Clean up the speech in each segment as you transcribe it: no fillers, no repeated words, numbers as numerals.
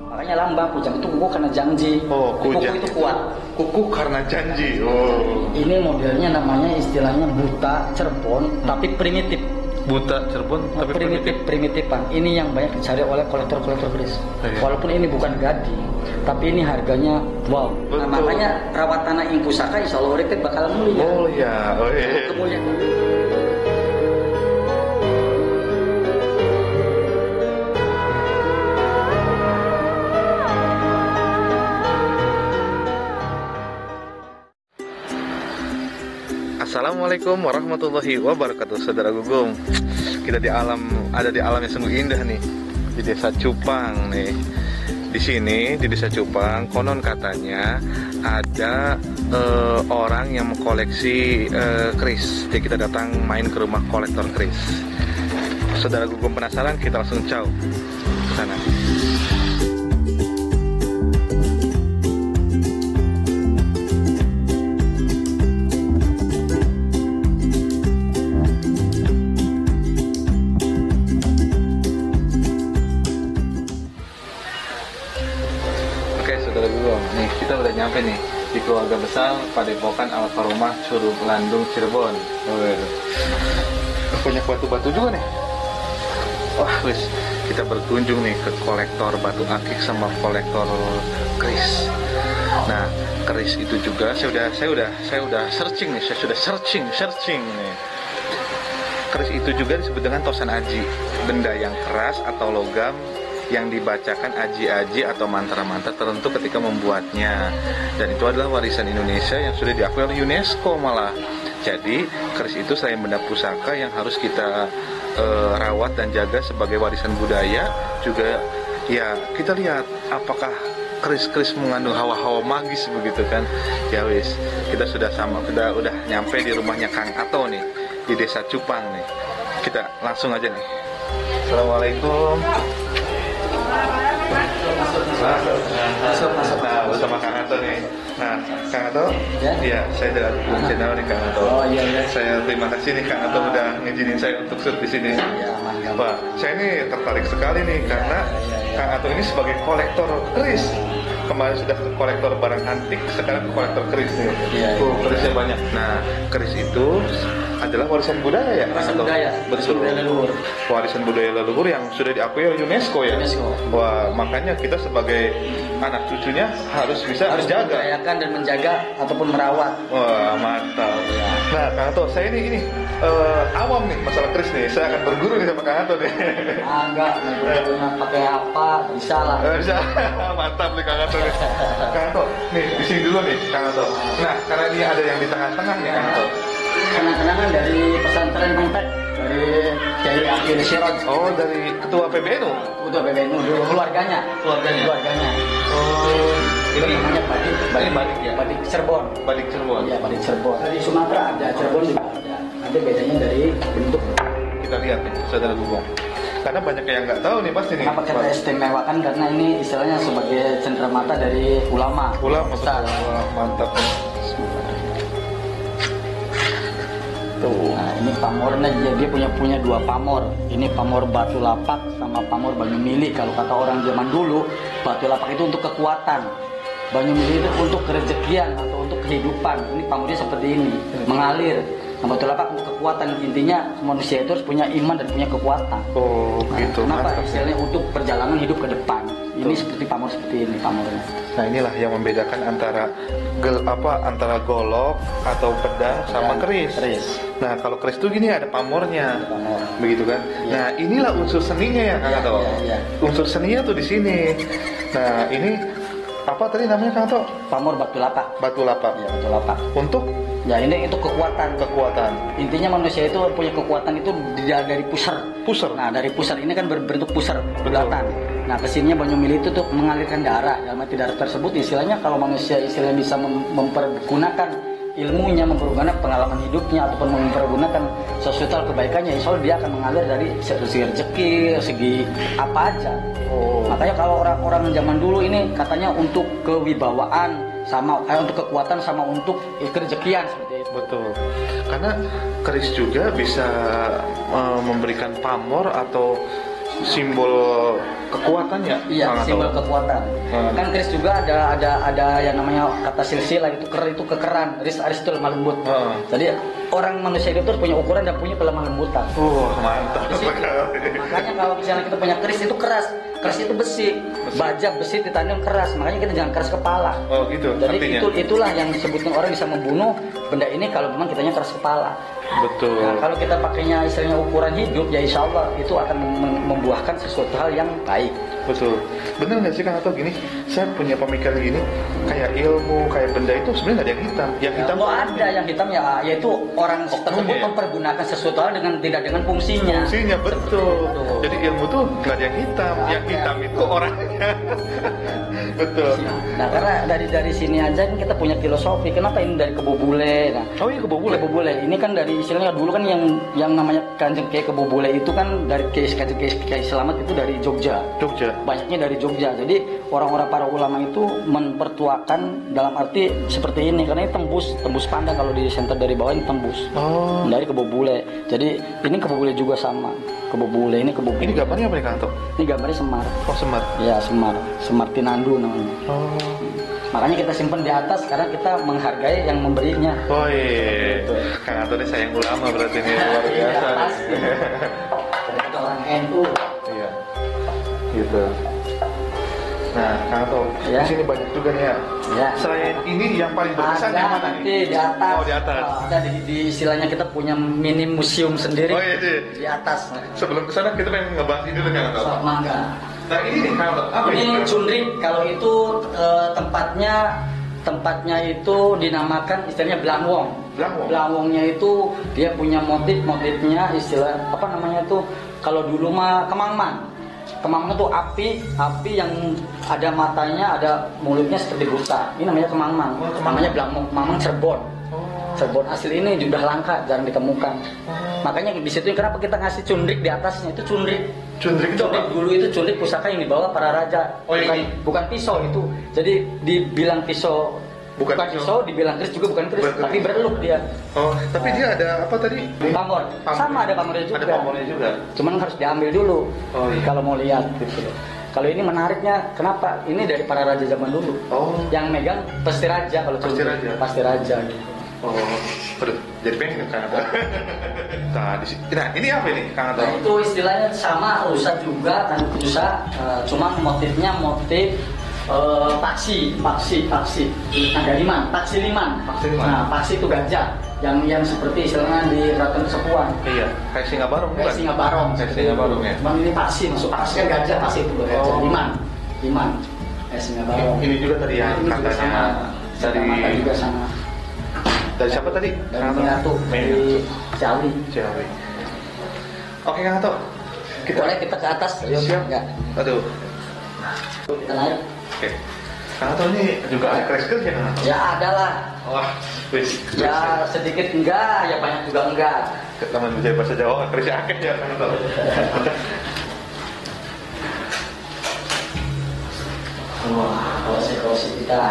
Makanya lambang kujang itu kuku karena janji. Oh, kujang kuku itu kuat. Kuku karena janji. Oh. Ini modelnya namanya istilahnya buta Cirebon tapi primitif. Buta Cirebon tapi primitifan. Ini yang banyak dicari oleh kolektor-kolektor keris. Walaupun ini bukan gading, tapi ini harganya wow. Nah, makanya rawat tanah ing pusaka insya Allah urip bakal mulia. Oh iya. Kemuliaan. Assalamualaikum warahmatullahi wabarakatuh, saudara Gugum. Kita ada di alam yang sungguh indah nih, di Desa Cupang nih. Di sini di Desa Cupang konon katanya ada orang yang mengkoleksi keris. Jadi kita datang main ke rumah kolektor keris. Saudara Gugum penasaran? Kita langsung ciao ke sana. Nih kita udah nyampe nih di keluarga besar Padepokan Alfarumah Curug Landung Cirebon. Banyak batu-batu juga nih. Wah, wis kita berkunjung nih ke kolektor batu akik sama kolektor keris. Nah, keris itu juga saya udah searching nih, saya sudah searching nih. Keris itu juga disebut dengan tosan aji, benda yang keras atau logam yang dibacakan aji-aji atau mantra-mantra tertentu ketika membuatnya, dan itu adalah warisan Indonesia yang sudah diakui oleh UNESCO malah. Jadi keris itu selain benda pusaka yang harus kita rawat dan jaga sebagai warisan budaya, juga ya kita lihat apakah keris-keris mengandung hawa-hawa magis begitu kan. Ya wis, kita sudah udah nyampe di rumahnya Kang Ato nih di Desa Cupang nih. Kita langsung aja nih. Assalamualaikum. Nah, bersama Kang Ato nih. Nah, Kang Ato, ya saya dari channel nih Kang Ato. Oh iya. Saya terima kasih nih Kang Ato udah ngizinin saya untuk shoot di sini. Wah, saya ini tertarik sekali nih karena Kang Ato ini sebagai kolektor keris. Kemarin sudah ke kolektor barang antik, sekarang ke kolektor keris nih. Kerisnya banyak. Nah, keris itu adalah warisan budaya ya? Warisan budaya. Betul. Warisan budaya leluhur yang sudah diakui oleh UNESCO ya. Wah, makanya kita sebagai anak cucunya harus menjaga, memberdayakan dan menjaga ataupun merawat. Wah, mantap. Nah, Kang Ato, saya ini awam nih masalah keris nih. Saya akan berguru nih sama Kang Ato nih. Enggak, pakai apa? Bisa lah. Bisa. Mantap nih Kang Ato nih. Kang Ato, nih di sini dulu nih Kang Ato. Nah, karena ini ada yang di tengah-tengah nih Kang Ato. Kenang-kenangan dari pesantren Pempek, dari Kiai Akhil Siroj. Oh, dari ketua PBNU. Ketua PBNU dulu, keluarganya. Oh, ini namanya batik ya. Batik Cirebon. Iya, batik Cirebon. Dari Sumatera ada, Cirebon juga ada. Nanti bedanya dari bentuk. Kita lihat nih, saudara Gugum. Karena banyak yang nggak tahu nih pasti nih. Kenapa kita istimewakan? Karena ini istilahnya sebagai cenderamata dari ulama. Ulama besar. Wah, mantap nih. Tuh. Nah, ini pamornya dia punya dua pamor. Ini pamor batu lapak sama pamor banyu mili. Kalau kata orang zaman dulu, batu lapak itu untuk kekuatan, banyu mili itu untuk kerezekian atau untuk kehidupan. Ini pamornya seperti ini, mengalir. Nah, batu lapak untuk kekuatan. Intinya manusia itu harus punya iman dan punya kekuatan. Oh, gitu. Kenapa? Istilahnya untuk perjalanan hidup ke depan. Ini seperti pamor seperti ini pamornya. Nah, inilah yang membedakan antara antara golok atau pedang sama keris. Nah, kalau keris itu gini ada pamornya. Begitu kan? Ya. Nah, inilah unsur seninya ya Kang Ato. Ya. Unsur seninya tuh di sini. Nah, ini apa tadi namanya Kang Ato? Pamor batu lapak. Batu lapak. Ya, batu lapak. Untuk ya ini itu kekuatan. Intinya manusia itu punya kekuatan itu dari pusar. Nah, dari pusar ini kan berbentuk pusar bulatan. Nah, kesininya banyu mili itu untuk mengalirkan darah. Dalam arti darah tersebut istilahnya kalau manusia istilahnya bisa mempergunakan ilmunya, mempergunakan pengalaman hidupnya ataupun mempergunakan sosial kebaikannya, insya Allah dia akan mengalir dari segi rezeki, segi apa aja. Makanya kalau orang-orang zaman dulu ini katanya untuk kewibawaan sama untuk kekuatan sama untuk kerezekian seperti itu. Betul. Karena keris juga bisa memberikan pamor atau simbol kekuatannya. Iya, Kang Ato. simbol kekuatan. Kan keris juga ada yang namanya kata silsilah itu itu kekeran, aris itu lemah lembut. Jadi orang manusia itu punya ukuran dan punya kelemah lembutan. Mantap. Di situ. Makanya kalau misalnya kita punya keris itu keras itu besi. Baja besi ditandem keras, makanya kita jangan keras kepala. Oh gitu. Jadi artinya. itulah yang disebutkan orang bisa membunuh benda ini kalau memang kitanya keras kepala. Betul. Nah, kalau kita pakainya istilahnya ukuran hidup, ya insya Allah itu akan membuahkan sesuatu hal yang baik. Betul. Bener nggak sih Kang Ato gini? Saya punya pemikiran gini, kayak ilmu, kayak benda itu sebenarnya nggak ada yang hitam. Yang hitam Kalau ada yang hitam ya, yaitu orang tersebut ya? mempergunakan sesuatu hal tidak dengan fungsinya. Fungsinya betul. Betul. Jadi ilmu tuh nggak ada yang hitam. Nggak Yang ada. hitam itu orangnya. Betul. Nah, karena dari sini aja kan kita punya filosofi. Kenapa ini dari Kebo Bule? Nah, Oh iya kebobole. Kebo Bule ini kan dari istilahnya dulu kan yang namanya Kanjeng Kiai Kebo Bule itu kan dari Kanjeng Kiai Selamat itu dari Jogja. Jogja. Banyaknya dari Jogja. Jadi orang-orang para ulama itu mempertuakan dalam arti seperti ini karena ini tembus pandang kalau di center dari bawah ini tembus. Oh. Dari Kebo Bule. Jadi ini Kebo Bule juga sama. Kebo Bule ini Kebo Bule. Ini gambarnya apa nih Kang Ato? Ini gambarnya Semar. Oh Semar. Ya Semar Tinandu namanya. Oh. Makanya kita simpan di atas karena kita menghargai yang memberinya. Oh iya. Kang Ato ini sayang ulama berarti ini luar biasa. Iya, pasti. Karena kita orang NU. Iya. Gitu. Nah, Kang Ato, Ya. di sini banyak juga nih ya. Ya. Selain ini yang paling berkesan yang mana nanti nih? di atas. Oh, di atas. Ada di istilahnya kita punya mini museum sendiri. Oh iya sih. Di atas. Sebelum kesana kita pengen ngebahas ini dulu Kang Ato. Sok mangga. Nah ini nih Kang Ato, apa Ini ini? cundrik. Kalau itu tempatnya itu dinamakan istilahnya Blangwong. Blangwong. Blangwongnya itu dia punya motifnya istilah apa namanya itu kalau dulu mah kemangman. Kemangman itu api yang ada matanya, ada mulutnya seperti buta. Ini namanya kemangman. Oh, kemangman. Namanya Blangwong, kemangman Cirebon. Cirebon asli ini sudah langka, jarang ditemukan. Makanya di situ kenapa kita ngasih cundrik di atasnya itu cundrik. Cundrik itu Cundrik apa? dulu itu cundrik pusaka yang dibawa para raja. Oh, ini? Bukan pisau itu. Jadi dibilang pisau Bukan pisau. dibilang keris juga bukan keris, Bukan tapi keris. bereluk dia. Oh, tapi dia ada apa tadi? Pamor. Sama ada pamornya juga. Ada pamornya juga. Cuman harus diambil dulu. Oh, iya. Kalau mau lihat gitu. Kalau ini menariknya, kenapa? Ini dari para raja zaman dulu. Oh. Yang megang pasti raja kalau Pasti cundrik. raja. Pasti raja gitu. Oh, aduh, jadi pengen Kang Ato. Nah, ini apa ini Kang Ato? Nah, itu istilahnya sama rusa juga kan rusa, cuman motifnya motif paksi. Ada liman, paksi liman. Paksi liman. Nah, paksi itu gajah yang seperti istilahnya di Keraton Kesepuan. Iya, kayak singa barong bukan? Kayak singa barong. Kayak singa barong ya. Cuman ini paksi, masuk paksi kan gajah, paksi itu gajah. Oh. Liman. Kayak singa barong. Ini juga tadi ya Nah, ini juga katanya sama. Mata juga sama. dari siapa tadi? Dari Kang Ato? Minatu, dari Ciawi. Ciawi. Oke Kang Ato, Boleh kita ke atas? siap. Enggak. Aduh. Kita naik. Oke. Kang Ato ini juga ada keris-keris ya Kang Ato? Ya ada lah. Wah, wis. Ya sedikit enggak, ya banyak juga enggak. Teman bisa bahasa Jawa, kerisnya akeh ya Kang Ato. Wah, kalau kita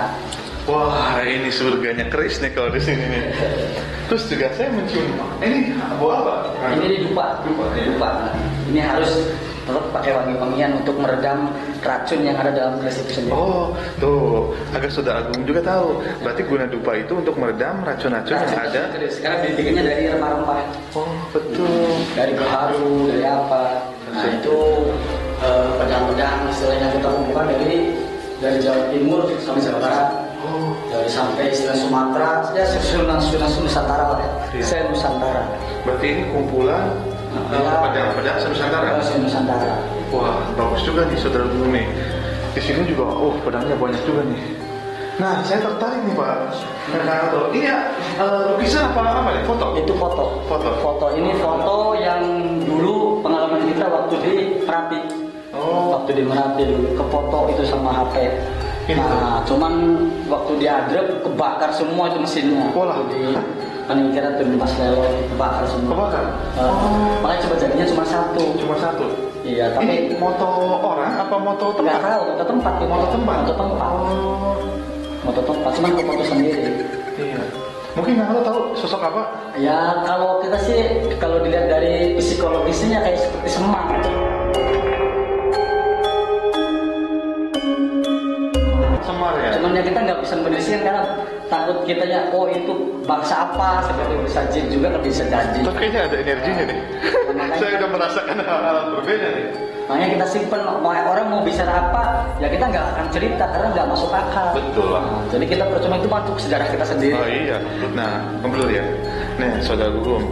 Wah, ini surganya keris nih kalau di sini nih. Terus juga saya mencium. Ini buah apa? ini dupa. Ini harus tetap pakai wangi-wangian untuk meredam racun yang ada dalam keris itu sendiri. Oh, tuh, agak sudah Agung juga tahu. Berarti guna dupa itu untuk meredam racun-racun yang ada. Sekarang dibikinnya dari rempah-rempah, Oh, betul. dari gaharu, dari apa. Nah itu pedang-pedang istilahnya kita kumpulkan dari Jawa Timur sampai Jawa Barat. Oh, Dari sampai istilah Sumatera, ya Sunan Nusantara lah ya. Iya. Saya Nusantara. berarti ini kumpulan pedang-pedang Nusantara. Nusantara. Wah, bagus juga nih saudara dulu nih. Di sini juga, pedangnya banyak juga nih. Nah, saya tertarik nih Pak. Ini ya lukisan apa nih? Foto? Itu foto. Foto. Ini foto yang dulu pengalaman kita waktu di Merapi. Oh. Waktu di Merapi dulu ke foto itu sama HP. Ini. Nah, cuman waktu diadrep kebakar semua itu mesinnya. Walah. Di peningkiran tuh Mas Lelo kebakar semua. Kebakar? Makanya coba jadinya cuma satu. Cuma satu. Iya, tapi Ini moto orang apa moto nggak tempat? tahu moto tempat. Gitu. Moto tempat? Moto tempat. Moto tempat. Cuman ke foto sendiri. Iya. Mungkin nggak tahu sosok apa? Ya kalau kita sih kalau dilihat dari psikologisnya kayak seperti semang. Semar ya. Cuman ya kita nggak bisa mendefinisikan karena takut kita ya, oh itu bangsa apa, seperti bisa jin juga kan bisa jadi. Tapi kayaknya ada energinya nih. Saya udah merasakan hal-hal berbeda nih. Makanya kita simpen, orang mau bicara apa, ya kita nggak akan cerita karena nggak masuk akal. Betul. Nah, jadi kita percuma itu untuk sejarah kita sendiri. Oh iya. Nah, ngeblur ya. Nih, saudara Gugum.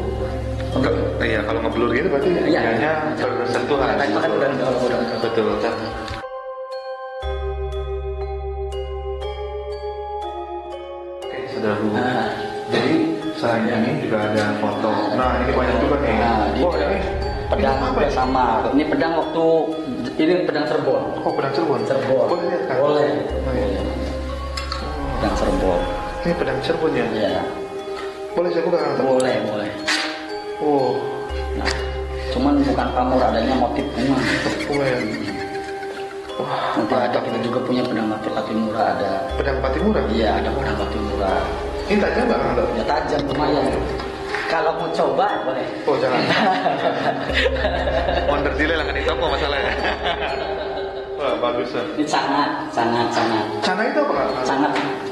Iya, kalau ngeblur gitu berarti Iya. hanya bersentuhan. Tadi makan udah. Betul. Oke, saudara Gugum. Nah. Jadi selain ini juga ada foto. Nah, ini banyak juga nih. Nah, Oh, ini pedang apa juga ya? sama. Ini pedang waktu ini pedang Cirebon. Oh, pedang Cirebon. Cirebon. Boleh lihat kan? Boleh. Oh, iya. Pedang Cirebon. Ini pedang Cirebon ya? Ya, Boleh saya buka? boleh. Oh, Nah, cuman bukan pamor, adanya motif bunga. boleh. Wah, Nanti ada kita juga punya pedang Patimura ada. pedang Patimura. Iya, ada pedang Patimura. Ini tajam nggak Kang? Ya tajam lumayan. Kalau mau coba boleh. Oh, jangan. Wonder delay lah kan itu apa masalahnya? Wah, bagus ya. Ini sangat. Cana itu apa Kang?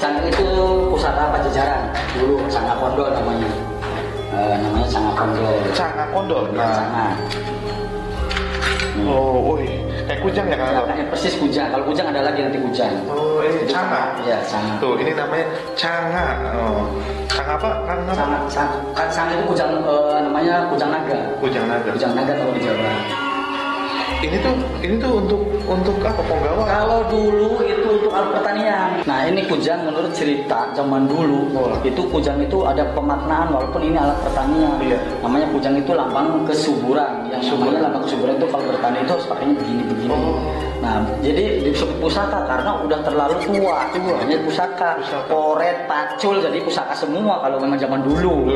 Sangat itu pusaka Pajajaran dulu, sangat kondol namanya. Namanya sangat kondol. Cana kondol. Nah. Sangat. Oh, woi. Kayak kujang ya Kang? Kayak persis kujang. Kalau kujang ada lagi nanti kujang. Oh, ini cana. Iya, sangat. Tuh, ini namanya canga. Oh. Canga apa? Kang apa? Sangat itu kujang, namanya kujang naga. Kujang naga. Kujang naga kalau di Jawa. Ini tuh untuk apa? Penggawa. Kalau dulu itu untuk alat pertanian. Nah ini kujang menurut cerita zaman dulu. Itu kujang itu ada pemaknaan walaupun ini alat pertanian. Iya. Namanya kujang itu lambang kesuburan. Yang namanya lambang kesuburan itu kalau bertani itu harus pakainya begini-begini. Oh. Nah jadi disebut pusaka karena udah terlalu tua. Hanya pusaka. Koret, pacul jadi pusaka semua kalau memang zaman dulu.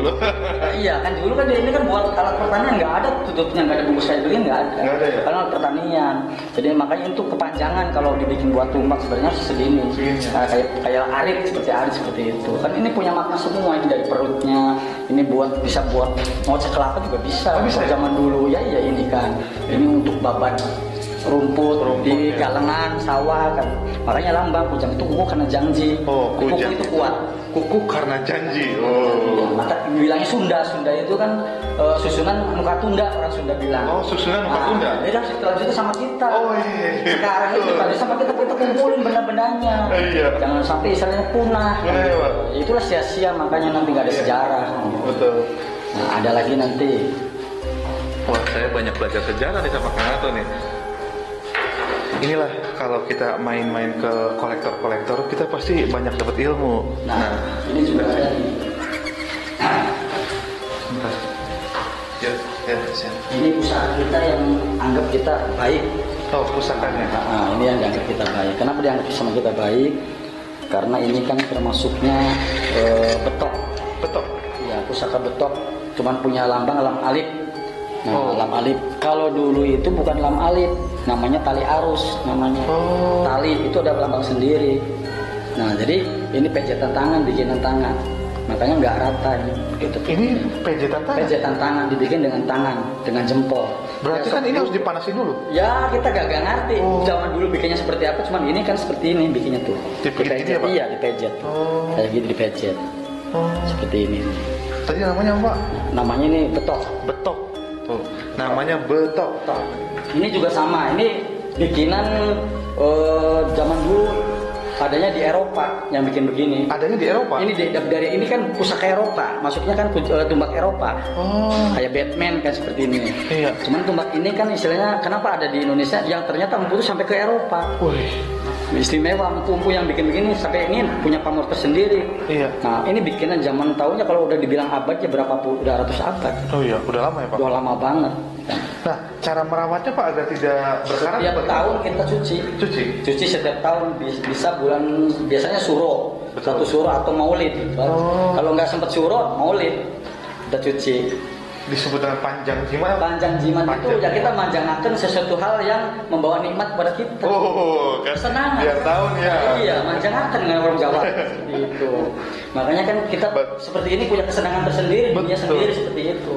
Iya kan dulu kan ini kan buat alat pertanian nggak ada tutupnya, nggak ada bungkus kayak begini nggak ada. Nggak ada ya? Karena pertanian. Jadi makanya itu kepanjangan kalau dibikin buat tumbak sebenarnya segini. Kayak arit seperti itu. Kan ini punya makna semua, ini dari perutnya. Ini bisa buat ngoceh kelapa juga bisa. Bisa ya? Zaman dulu ya ini kan. Ini untuk babat rumput di galengan sawah kan. Makanya lambang kujang itu kuku karena janji. Oh, kuku kujang. itu kuat. Kuku karena janji. Ya, Oh. maka bilangnya Sunda itu kan susunan muka tunda, orang Sunda bilang. Oh, susunan muka tunda. Jadi harus selanjutnya sama kita. Oh iya. Sekarang itu kalau sama kita kumpulin benda-bendanya. Iya. Jangan sampai istilahnya punah. Punah ya, Pak? Itulah sia-sia makanya nanti nggak ada sejarah. Betul. Nah, ada lagi nanti. Wah, saya banyak belajar sejarah nih sama Kang Ato nih. Inilah kalau kita main-main ke kolektor-kolektor, kita pasti banyak dapat ilmu. Nah, ini juga ada nih. Bentar. Ya, siap. Ini usaha kita yang anggap kita baik. Oh, pusakanya. Nah, ini yang dianggap kita baik. Kenapa dianggap sama kita baik? Karena ini kan termasuknya betok. Betul. Ya, pusaka betok. Cuman punya lambang lam alif. Nah, Oh. lam alif. Kalau dulu itu bukan lam alif, namanya tali arus namanya. Oh. Tali itu ada lambang sendiri. Nah, jadi ini pejetan tangan, bikinan tangan. Makanya nggak rata ini. Gitu. Ini pejetan tangan. Pejetan tangan dibikin dengan tangan, dengan jempol. Berarti kan ini harus dipanasin dulu. Ya kita gak ngerti Oh. zaman dulu bikinnya seperti apa, cuman ini kan seperti ini bikinnya tuh. Dipejet gini ya, Pak? Iya dipejet. Oh. Kayak gitu dipejet. Oh. Seperti ini. Tadi namanya apa? Namanya ini betok. Betok. Tuh, namanya betok. Betok. Ini juga sama. Ini bikinan zaman dulu adanya di Eropa yang bikin begini. Adanya di Eropa. Ini dari ini kan pusaka Eropa, masuknya kan tumbak Eropa. Oh. Kayak Batman kan seperti ini. Iya. Cuman tumbak ini kan istilahnya kenapa ada di Indonesia yang ternyata empu itu sampai ke Eropa. Wih. Istimewa empu yang bikin begini sampai ini punya pamor tersendiri. Iya. Nah ini bikinan zaman tahunnya kalau udah dibilang abad ya berapa puluh, udah ratus abad. Oh iya, udah lama ya Pak. Udah lama banget. Nah, cara merawatnya Pak agar tidak berkarat? Setiap tahun kita cuci. Cuci. Setiap tahun bisa bulan biasanya suro, Betul. satu suro atau maulid. Oh. Kalau nggak sempat suro, maulid kita cuci. Disebut dengan panjang jimat. Panjang jimat itu Panjang. ya kita manjangakan sesuatu hal yang membawa nikmat kepada kita. Oh, kan Kesenangan. biar tahun ya. Iya, manjangakan dengan orang Jawa. Itu. Makanya kan kita Bet- seperti ini punya kesenangan tersendiri, dunia Betul. sendiri seperti itu.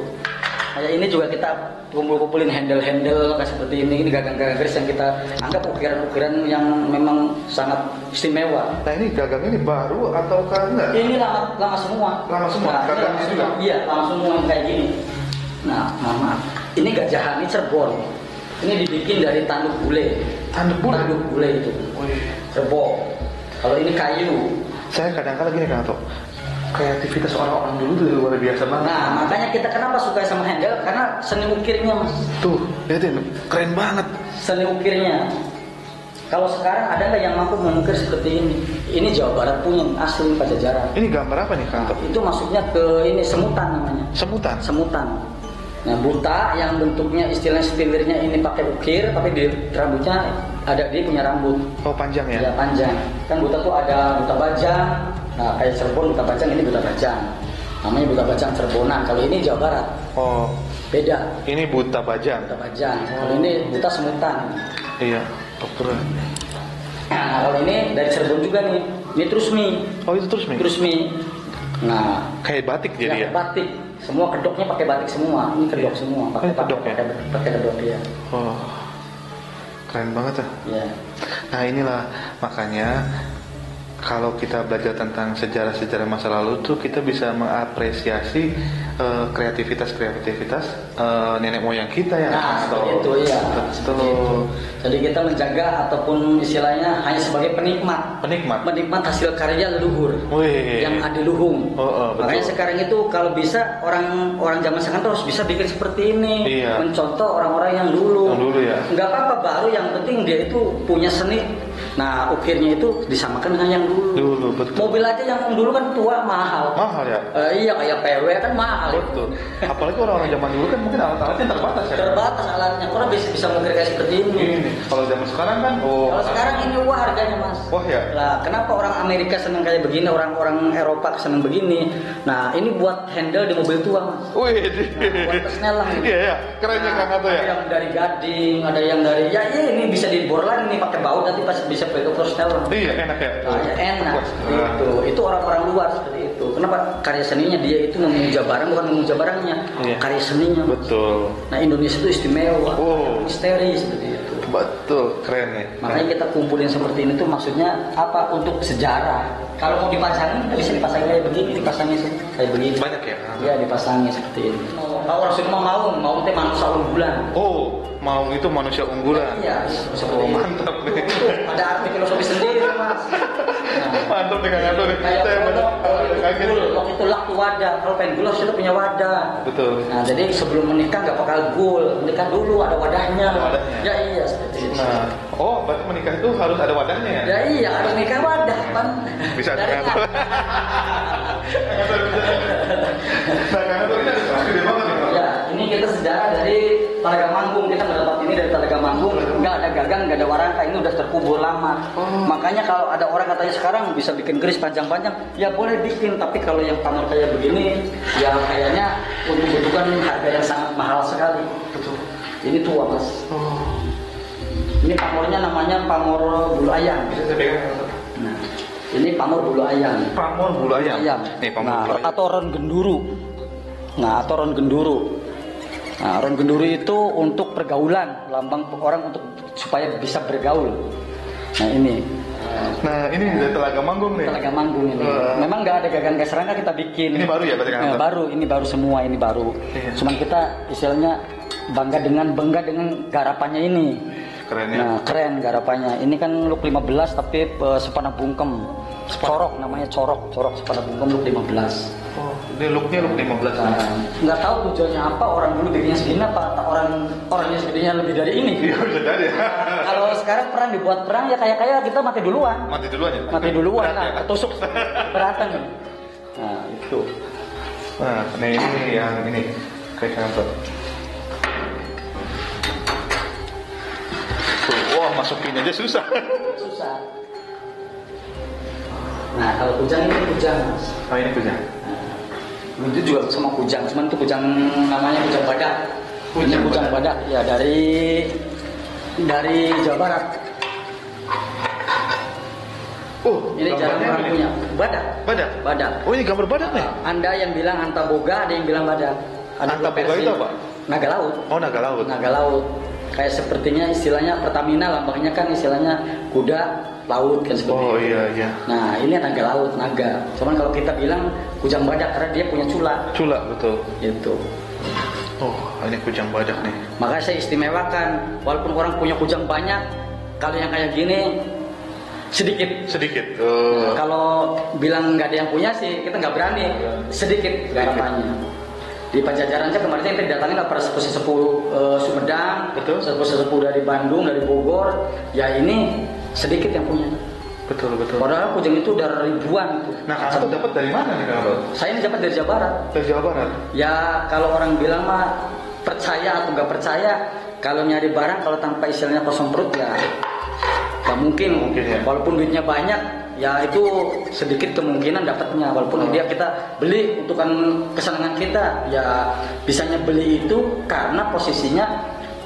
Kayak ini juga kita kumpulin handle kayak seperti ini gagang-gagang keris yang kita anggap ukiran-ukiran yang memang sangat istimewa. Nah ini gagang ini baru ataukah enggak? Ini lama semua. Lama semua. Nah, Gagangnya juga. Iya, lama semua yang kayak gini. Nah, maaf. Ini gajahan, ini Cirebon. Ini dibikin dari tanduk bule. Tanduk bule? Tanduk bule itu. Cirebon. Kalau ini kayu. Saya kadang-kadang gini Kang Anto, kreativitas orang-orang dulu tuh luar biasa banget. Nah, makanya kita kenapa suka sama handle? Karena seni ukirnya, Mas. Tuh, lihatin, keren banget. Seni ukirnya. Kalau sekarang ada nggak yang mampu mengukir seperti ini? Ini Jawa Barat punya asli Pajajaran. Ini gambar apa nih Kang Anto? Itu masuknya ke ini semutan namanya. Semutan? Semutan. Nah, buta yang bentuknya istilahnya stilirnya ini pakai ukir, tapi di rambutnya ada dia punya rambut. Oh panjang ya? Ya panjang. Kan buta tuh ada buta bajang. Nah, kayak Cirebon buta bajang, ini buta bajang. Namanya buta bajang Cirebonan. Kalau ini Jawa Barat. Oh. Beda. Ini buta bajang. Buta bajang. Kalau ini buta semutan. Iya. Oh, keren. Nah, kalau ini dari Cirebon juga nih. Ini Trusmi. Oh itu terus nih? Trusmi. Nah, Kayak batik jadi ya? batik. Semua kedoknya pakai batik semua. Ini kedok semua. Oh, kedok ya? Pakai kedok ya. Oh. Keren banget ya. Ya. Nah inilah makanya kalau kita belajar tentang sejarah-sejarah masa lalu tuh kita bisa mengapresiasi kreativitas nenek moyang kita ya. Nah, seperti itu ya. Betul. Jadi kita menjaga ataupun istilahnya hanya sebagai penikmat. Menikmat hasil karya leluhur. Wih. Yang adiluhung. Betul. Makanya sekarang itu kalau bisa orang zaman sekarang tuh harus bisa bikin seperti ini. Iya. Mencontoh orang-orang yang dulu. Yang dulu ya. Enggak apa-apa baru, yang penting dia itu punya seni. Nah, ukirnya itu disamakan dengan yang dulu. Dulu betul. Mobil aja yang dulu kan tua mahal. Mahal ya. Iya kayak PW kan mahal. Betul. Apalagi orang-orang zaman dulu kan mungkin alat-alatnya terbatas ya. Terbatas alatnya. Orang bisa mengukir kayak seperti ini. Kalau zaman sekarang kan, Kalau sekarang ini wah harganya Mas. Wah ya. Lah, kenapa orang Amerika senang kayak begini, orang Eropa senang begini? Nah, ini buat handle di mobil tua Mas. Wih. Buat pesnelang. Iya ya. Keren ya Kang Anto ya. Ada yang dari gading, ada yang dari ya ini bisa dibor lagi nih pakai baut nanti pas bisa pakai pesnelang. Iya enak ya. Nah, ya enak. Itu orang-orang luar seperti itu. Kenapa karya seninya dia itu memuja barang bukan memuja barangnya, Iya. karya seninya. Betul. Nah, Indonesia itu istimewa, Oh. misteri seperti itu. Betul, keren nih. Makanya kita kumpulin seperti ini tuh maksudnya apa? Untuk sejarah. Kalau mau dipasangin, kita bisa dipasangin kayak begini, dipasangin kayak begini. Banyak ya? Iya, dipasangin seperti ini. Kalau orang Sunda mau teh manusia unggulan. Oh, mau itu manusia unggulan. Iya, seperti Oh, itu. mantap nih. Itu ada arti filosofi sendiri, Mas. Nah, Mantap nih Kang Anto nih. kayak Saya benar kaget. gul itu laku wadah. Kalau pengen gul harus kita punya wadah. Betul. Nah, jadi sebelum menikah nggak bakal gul, menikah dulu ada wadahnya. Ada wadahnya. Ya iya seperti itu. Nah, oh, berarti menikah itu harus ada wadahnya ya? Ya iya, ada nikah wadah kan. Bisa Dari Kang Anto. Nah, Kang Anto ini ada kelas gede banget nih. Kang. Ya, ini kita sejarah dari Talaga Manggung. Kita mendapat ini dari Talaga Manggung. Nggak ada gagang, nggak ada warangka. Ini udah terkubur lama. Makanya kalau ada orang katanya sekarang bisa bikin keris panjang-panjang, ya boleh bikin. Tapi kalau yang pamor kayak begini, ya kayaknya membutuhkan harga yang sangat mahal sekali. Betul. Ini tua Mas. Oh. Ini pamornya namanya pamor bulu ayam. Bisa saya pegang Kang Anto? Nah, ini pamor bulu ayam. Pamor bulu ayam. Nih, pamor Nah, bulu ayam. atau ron genduru. Nah, atau ron genduru. Nah, ron genduru itu untuk pergaulan, lambang orang untuk supaya bisa bergaul. Nah, ini Nah, ini dari Telaga Manggung nih. Talaga Manggung ini. Memang nggak ada gagang serangga kita bikin. Ini baru ya berarti Kang Anto? Baru, ini baru semua, ini baru. Iya. Cuman kita istilahnya bangga dengan garapannya ini. Keren ya. Nah, keren garapannya. Ini kan look 15 tapi sepana bungkem. Corok namanya corok sepana bungkem look 15. Oh, ini looknya look 15. Nah, nggak tahu tujuannya apa, orang dulu bikinnya segini apa orangnya segininya lebih dari ini. Iya, bisa jadi. Kalau sekarang perang dibuat perang ya kayak kita mati duluan. Mati duluan ya? Mati duluan Berat lah, ya? ketusuk beratan. Nah, itu. Nah, ini yang ini kayak kantor. Tuh, wah masukin aja susah. Susah. Nah, kalau kujang ini kujang, Mas. Oh ini kujang. Nah, itu juga sama kujang, cuman itu kujang namanya kujang badak. Ini kujang badak ya dari Jawa Barat. Oh, Ini jarang orang punya badak. Badak. Badak. Oh ini gambar badak nih. Anda yang bilang anta boga, ada yang bilang badak. Ada dua Antabeba versi. itu apa? Naga laut. Oh, naga laut. Naga laut. Kayak sepertinya istilahnya Pertamina lambangnya kan istilahnya kuda laut kan seperti Oh itu. iya. Nah ini naga laut, naga. Cuman kalau kita bilang kujang badak karena dia punya cula. Cula, betul. Gitu. Oh, ini kujang badak nih. Makanya saya istimewakan. Walaupun orang punya kujang banyak, kalau yang kayak gini sedikit. Sedikit. Nah, kalau bilang nggak ada yang punya sih, kita nggak berani. Sedikit garapannya. Di Pajajaran aja kemarin kita datangin para sepuh-sepuh Sumedang, Betul. sepuh-sepuh dari Bandung, dari Bogor. Ya ini sedikit yang punya. Betul. Padahal kujang itu udah ribuan tuh. Nah, Kang Ato dapat dari mana nih, Kang Ato? Saya ini dapat dari Jawa Barat. Dari Jawa Barat. Ya kalau orang bilang mah percaya atau nggak percaya, kalau nyari barang kalau tanpa istilahnya kosong perut ya nggak mungkin. Mungkin, ya. Walaupun duitnya banyak, ya itu sedikit kemungkinan dapatnya. Walaupun dia kita beli untuk kesenangan kita, ya bisanya beli itu karena posisinya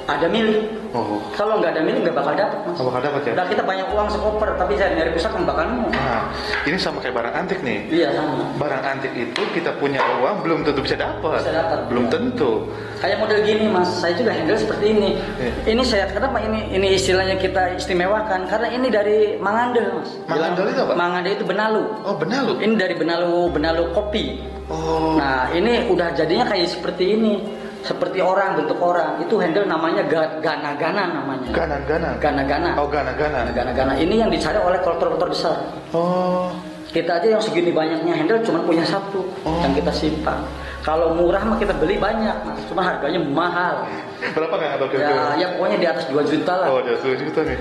ada milik. Oh. Kalau nggak ada milik nggak bakal dapat, Mas. Nggak bakal dapat, ya? Udah kita banyak uang sekoper, tapi saya nyari pusat nggak bakal nemu. Nah, ini sama kayak barang antik nih. Iya sama. Barang antik itu kita punya uang belum tentu bisa dapat. Bisa dapat. Belum Ya. tentu. Kayak model gini mas, saya juga handle seperti ini. Iya. Ini saya kenapa ini istilahnya kita istimewakan karena ini dari Mangandel mas. Mangandel itu apa? Mangandel itu benalu. Oh, benalu. Ini dari benalu kopi. Oh. Nah ini udah jadinya kayak seperti ini, seperti orang bentuk orang. Itu handle namanya gana-gana namanya. Ganan-ganan. Gana-gana. Oh, gana-gana. Gana-gana. Ini yang dicari oleh kolektor-kolektor besar. Oh. Kita aja yang segini banyaknya handle cuma punya satu yang kita simpan. Kalau murah mah kita beli banyak, mas. Cuma harganya mahal. Berapa Kang Ato kira-kira? Ya pokoknya di atas 2 juta lah. Oh, dia 10 juta nih.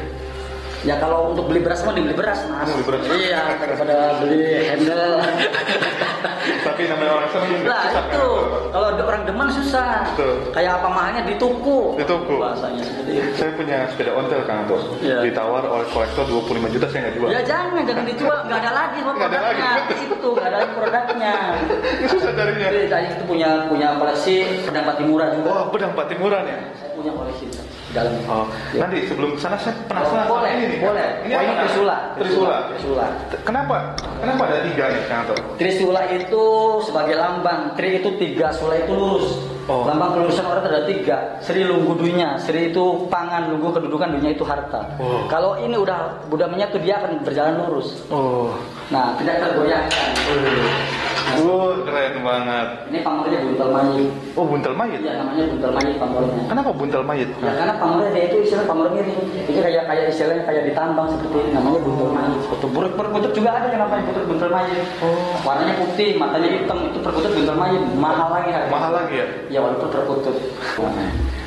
Ya kalau untuk beli beras mah dibeli beras, mas. Beli beras. Iya, daripada beli handle. Tapi namanya orang senang Lah susah, Kang itu, Ato. kalau ada orang demen susah. Betul. Kayak apa mahalnya di tuku. Di tuku. Bahasanya seperti itu. Saya punya sepeda ontel Kang Ato. Iya. Ditawar oleh kolektor 25 juta, saya nggak jual. Ya jangan dijual, nggak ada lagi sama Nggak ada lagi. produknya. Itu nggak ada lagi produknya. Susah carinya. Jadi saya itu punya koleksi pedang Patimura juga. Wah, pedang Patimuran ya. Saya punya koleksi di dalam. Oh, nanti sebelum kesana saya penasaran boleh, sama ini nih. boleh. Ini Oh, apa? ini Trisula. Trisula. Trisula. Kenapa ada 3 nih, Kang Ato? Trisula itu sebagai lambang. Tri itu 3, Sula itu lurus. Oh. Lambang kelulusan orang itu ada 3. Sri lunggu dunia. Sri itu pangan, lunggu kedudukan, dunia itu harta. Oh. Kalau ini udah menyatu dia akan berjalan lurus. Oh. Nah, tidak tergoyahkan. Keren banget. Ini pamornya buntel mayit. Oh, buntel mayit. Iya, namanya buntel mayit pamornya. Kenapa buntel mayit? Ya karena pamornya dia itu istilah pamor miring. Jadi kayak istilahnya kayak ditambang seperti ini, namanya buntel mayit. Untuk perkutut juga ada yang namanya buntel mayit. Oh. Warnanya putih, matanya hitam, itu perkutut buntel mayit. Mahal lagi harganya. Mahal lagi ya? Ya walaupun perkutut.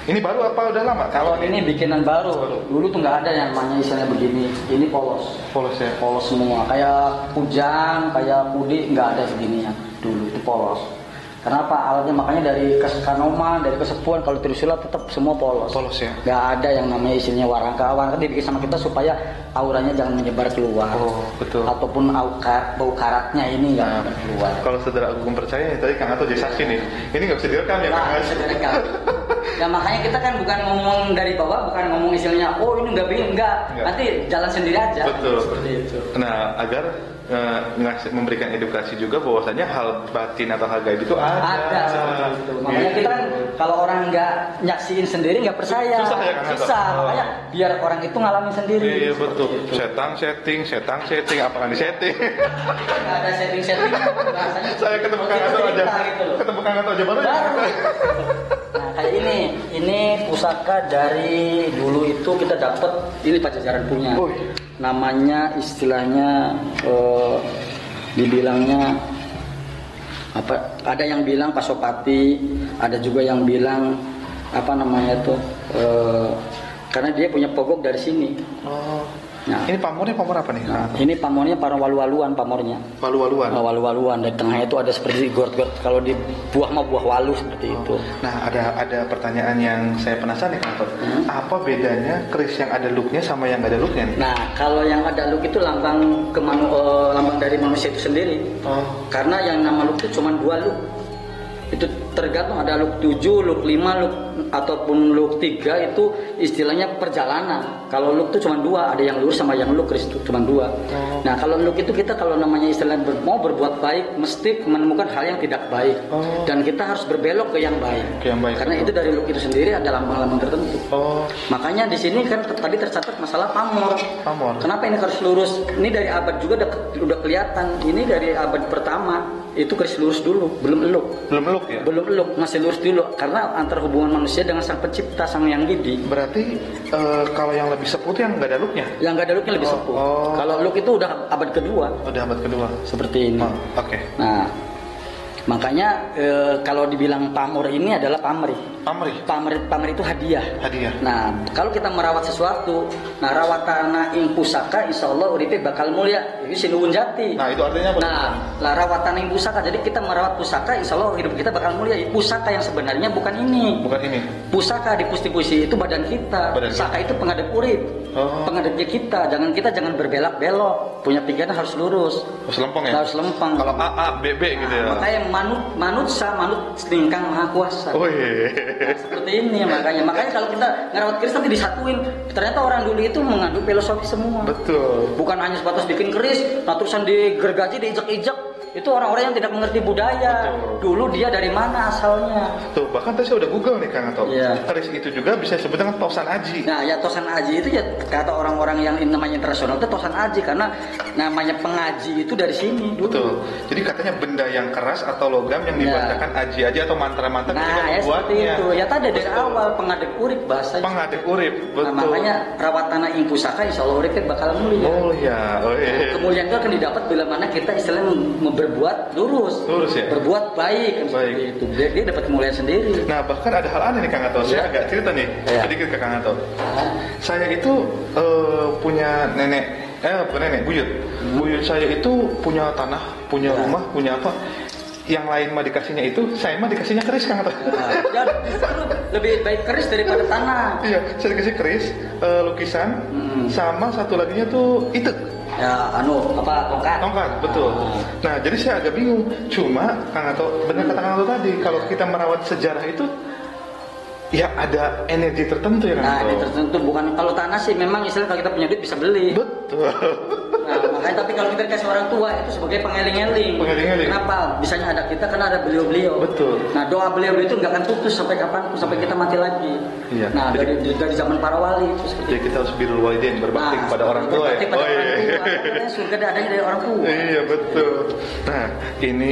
Ini baru apa udah lama? Kalau ini bikinan baru, dulu tuh nggak ada yang namanya istilahnya begini. Ini polos, polos ya. polos semua. Kayak kujang, kayak kudi nggak ada beginian. Dulu itu polos. Kenapa? Alatnya makanya dari kanoma, dari kesepuan. Kalau Trisula tetap semua polos. Polos ya. Nggak ada yang namanya isinya warangka. Warangka dibikin sama kita supaya auranya jangan menyebar keluar. Oh, betul. Ataupun bau karatnya ini nggak menyebar keluar. Kalau saudara Agung percaya tadi Kang Ato jadi saksi nih. Ini nggak bisa direkam ya, Kang? Nah, bisa direkam. Ya makanya kita kan bukan ngomong dari bawah, bukan ngomong istilahnya, oh ini nggak begini, enggak. Nanti jalan sendiri aja. Betul. Seperti itu. Nah, agar memberikan edukasi juga bahwasanya hal batin atau hal gaib itu ada. Ada seperti itu. Makanya kita kan kalau orang nggak nyaksiin sendiri nggak percaya. Susah ya, Kang Ato? Susah. Oh. Makanya biar orang itu ngalamin sendiri. Iya betul. Seperti itu. Setang setting, apakah di setting? Nggak ada setting-setting. Bahasanya Saya ketemu Kang Ato aja. gitu loh. Ketemu Kang Ato aja baru. Baru. Nah kayak ini pusaka dari dulu itu kita dapat ini Pajajaran punya. Oh. Namanya istilahnya dibilangnya apa? Ada yang bilang Pasopati, ada juga yang bilang apa namanya tuh? Karena dia punya pogok dari sini. Oh. Nah, Ini pamornya pamor apa nih? Kang Ato? ini pamornya para walu-waluan pamornya. Walu-waluan. Walu-waluan dari tengahnya itu ada seperti got-got. Kalau di buah mah buah walu seperti itu. Nah, ada pertanyaan yang saya penasaran nih, Kang Ato. Apa bedanya keris yang ada looknya sama yang nggak ada looknya nih? Nah, kalau yang ada look itu lambang lambang dari manusia itu sendiri. Oh. Karena yang nama look itu cuma 2 look. Itu tergantung ada look 7, look 5, look ataupun look 3 itu istilahnya perjalanan. Kalau look itu cuma 2, ada yang lurus sama yang look itu cuma 2. Nah, kalau look itu kita kalau namanya istilahnya mau berbuat baik mesti menemukan hal yang tidak baik. Dan kita harus berbelok ke yang baik. Karena itu dari look itu sendiri ada lambang-lambang tertentu. Makanya di sini kan tadi tercatat masalah pamor. Kenapa ini harus lurus? Ini dari abad juga udah kelihatan. Ini dari abad pertama itu garis lurus dulu, belum eluk. Belum eluk, masih lurus dulu. Karena antar hubungan manusia dengan sang pencipta, sang yang didik. Berarti kalau yang lebih sepuh itu yang nggak ada looknya? Yang nggak ada looknya lebih sepuh. Kalau look itu udah abad kedua. Udah abad kedua. Seperti ini. Oke. Nah, makanya kalau dibilang pamor ini adalah pamrih. Pamrih itu hadiah. Nah, kalau kita merawat sesuatu, nah rawatana ing pusaka insyaallah uripe bakal mulia. Itu sinuwun jati. Nah, itu artinya apa? Nah, rawatana ing pusaka. Jadi kita merawat pusaka insyaallah hidup kita bakal mulia. Pusaka yang sebenarnya bukan ini. Pusaka di pusti-pusti itu badan kita. Pusaka itu pengadep urip. Pengadepnya kita. Jangan berbelok-belok. Punya pikiran harus lurus. Harus lempeng ya? Harus lempeng. Kalau A, B, B gitu ya. Makanya manut selingkang maha kuasa. Nah, seperti ini makanya kalau kita ngerawat keris nanti disatuin. Ternyata orang dulu itu mengandung filosofi semua. Betul. Bukan hanya sebatas bikin keris, nah terusan digergaji, diinjak-injak. Itu orang-orang yang tidak mengerti budaya. Betul. Dulu dia dari mana asalnya? Tuh, bahkan tadi saya udah Google nih Kang Ato. Yeah. Keris itu juga bisa disebut dengan tosan aji. Nah, ya tosan aji itu ya kata orang-orang yang namanya internasional itu tosan aji karena namanya pengaji itu dari sini dulu. Betul. Jadi katanya benda yang keras atau logam yang dibacakan aji-aji atau mantra-mantra ketika membuatnya. Seperti itu. Ya tadi dari awal pengadep urip bahasa. Pengadep urip. Betul. Nah, makanya rawatana ing pusaka insyaallah urip bakal mulia. Nah, kemuliaan itu akan didapat bila mana kita istilahnya berbuat lurus ya? Berbuat baik. Seperti itu. Dia dapat kemuliaan sendiri. Nah, bahkan ada hal aneh nih Kang Ato. Saya agak cerita nih sedikit ke Kang Ato. Saya itu punya buyut. Buyut saya itu punya tanah, punya rumah, punya apa. Yang lain mah dikasihnya itu, saya mah dikasihnya keris Kang Ato. Ya, lebih baik keris daripada tanah. Iya, saya dikasih keris, lukisan, sama satu laginya tuh itek. Ya, tongkat, betul. Nah, jadi saya agak bingung. Cuma Kang Ato, benar kata Kang Ato tadi, kalau kita merawat sejarah itu, ya ada energi tertentu ya Kang Ato. Nah, energi tertentu bukan kalau tanah sih memang istilah kalau kita punya duit bisa beli. Betul. Nah, makanya tapi kalau kita dikasih orang tua itu sebagai pengeling-eling. Kenapa? Bisanya ada kita karena ada beliau-beliau. Betul. Nah, doa beliau-beliau itu nggak akan putus sampai kapan? Sampai kita mati lagi. Iya. Nah, dari zaman para wali itu seperti jadi kita harus birrul walidain, berbakti kepada orang tua ya. Surga adanya dari orang tua. Iya, betul. Nah, ini.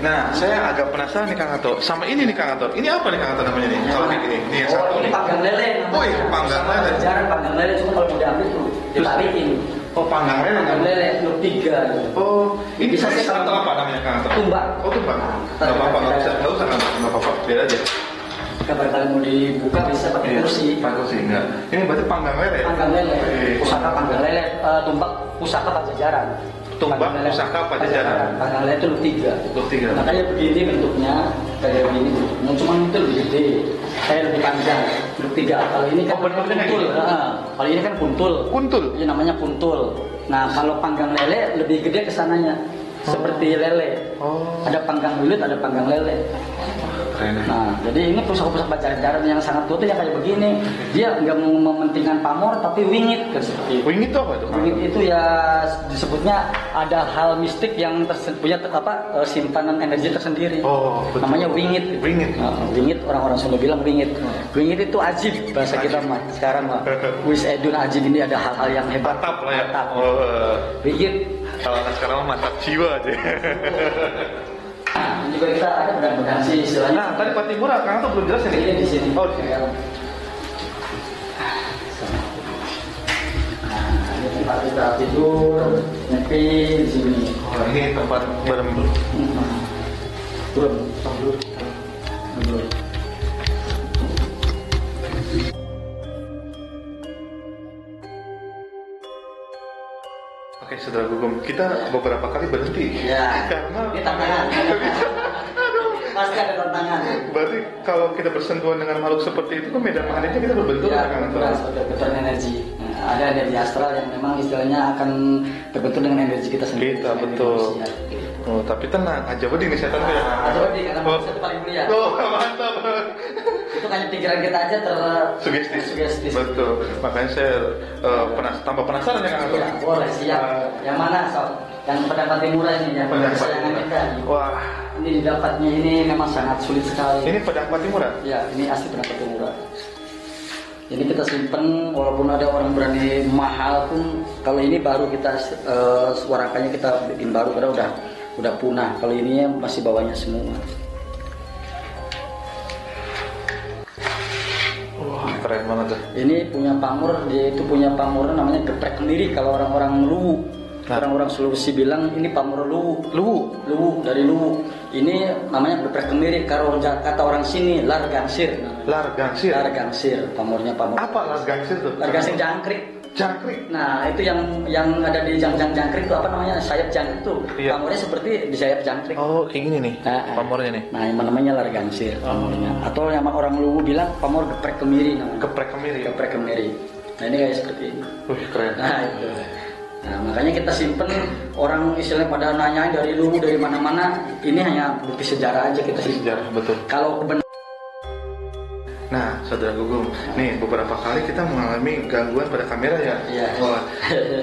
Nah, saya agak penasaran nih Kang Ato. Sama ini nih Kang Ato. Ini apa nih Kang Ato namanya nih? Kalau ini yang satu nih. Panggang lele. Panggang lele. Jarang panggang lele cuma kalau mau diambil tuh dibalikin. Panggang lele look 3. Ini bisa atau apa namanya Kang Ato? Tumbak. Tumbak. Enggak apa-apa, enggak usah, enggak apa-apa. Biar aja. Jika barangkali mau dibuka bisa pakai kursi. Pakai kursi enggak. Ini berarti panggang lele. Panggang lele. Pusaka panggang lele, tumbak pusaka Pajajaran. Tumbak pusaka Pajajaran. Panggang lele itu look 3. Makanya begini bentuknya, kayak begini bentuknya. Cuma itu lebih gede. Saya lebih panjang, look 3. Kalau ini kan kuntul. Kalau ini kan kuntul. Ini namanya kuntul. Nah, kalau panggang lele lebih gede kesananya. Seperti lele. Ada panggang bulut, ada panggang lele. Nah, jadi ini pusaka-pusaka Pajajaran yang sangat tua yang kayak begini. Dia nggak mau mementingkan pamor, tapi wingit kan seperti itu. Wingit itu apa itu? Wingit itu ya disebutnya ada hal mistik yang punya simpanan energi tersendiri. Betul. Namanya wingit. Wingit orang-orang Sunda bilang wingit. Wingit itu ajib bahasa kita mah. Sekarang mah wis edun ajib ini ada hal-hal yang hebat. Mantap lah ya. Wingit. Kalau sekarang mantap jiwa aja. Nah, ini juga kita ada pedang-pedang sih istilahnya. Nah, tadi Pak Timur, Kang Ato belum jelas ini. Ini di sini. Di sini. Nah, ini tempat kita tidur, nyepi di sini. Ini tempat berembur. Berembur. Oke, Saudara Gugum, kita beberapa kali berhenti. Ya. Karena ini tantangan. Pasti ada tantangan. Berarti kalau kita bersentuhan dengan makhluk seperti itu, kan medan magnetnya kita berbentuk kan? Benturan energi. Nah, ada energi astral yang memang istilahnya akan terbentuk dengan energi kita sendiri. Betul. Tapi tenang, aja bedi nih setan ya. Aja bedi karena manusia itu paling mulia. Mantap. Itu hanya pikiran kita aja Sugestif. Betul. Makanya saya tambah penasaran ya Kang Ato. Ya, boleh siap. Yang mana sob? Yang pedang pati murah ini yang kesayangan kita. Wah, ini didapatnya ini memang sangat sulit sekali. ini pedang pati murah? Ya, ini asli pedang pati murah. Ini kita simpen, walaupun ada orang berani mahal pun, kalau ini baru kita suarakannya kita bikin baru karena udah punah. Kalau ini masih bawahnya semua. Wah, keren banget tuh. Ini punya pamor, dia itu punya pamor namanya geprek kemiri. Kalau orang-orang Luwu, orang-orang Sulawesi bilang ini pamor Luwu dari Luwu. Ini namanya geprek kemiri. Kalau kata orang sini lar gangsir. Lar gangsir, pamornya pamor. Apa lar gangsir tuh? Lar gangsir jangkrik. Nah, itu yang ada di jangkrik itu apa namanya? Sayap jangkrik itu. Iya. Pamornya seperti di sayap jangkrik. Oh, kayak gini nih. Nah, pamornya nih. Nah, yang namanya lar gangsir pamornya. Atau yang orang Luwu bilang pamor geprek kemiri namanya. Geprek kemiri. Nah, ini kayak seperti ini. Keren. Nah, itu. Nah, makanya kita simpen, orang istilahnya pada nanyain dari Luwu dari mana-mana, ini hanya bukti sejarah aja kita simpen. Sejarah, betul. Kalau Nah, saudara Gugum, nih beberapa kali kita mengalami gangguan pada kamera ya. Iya. Wah.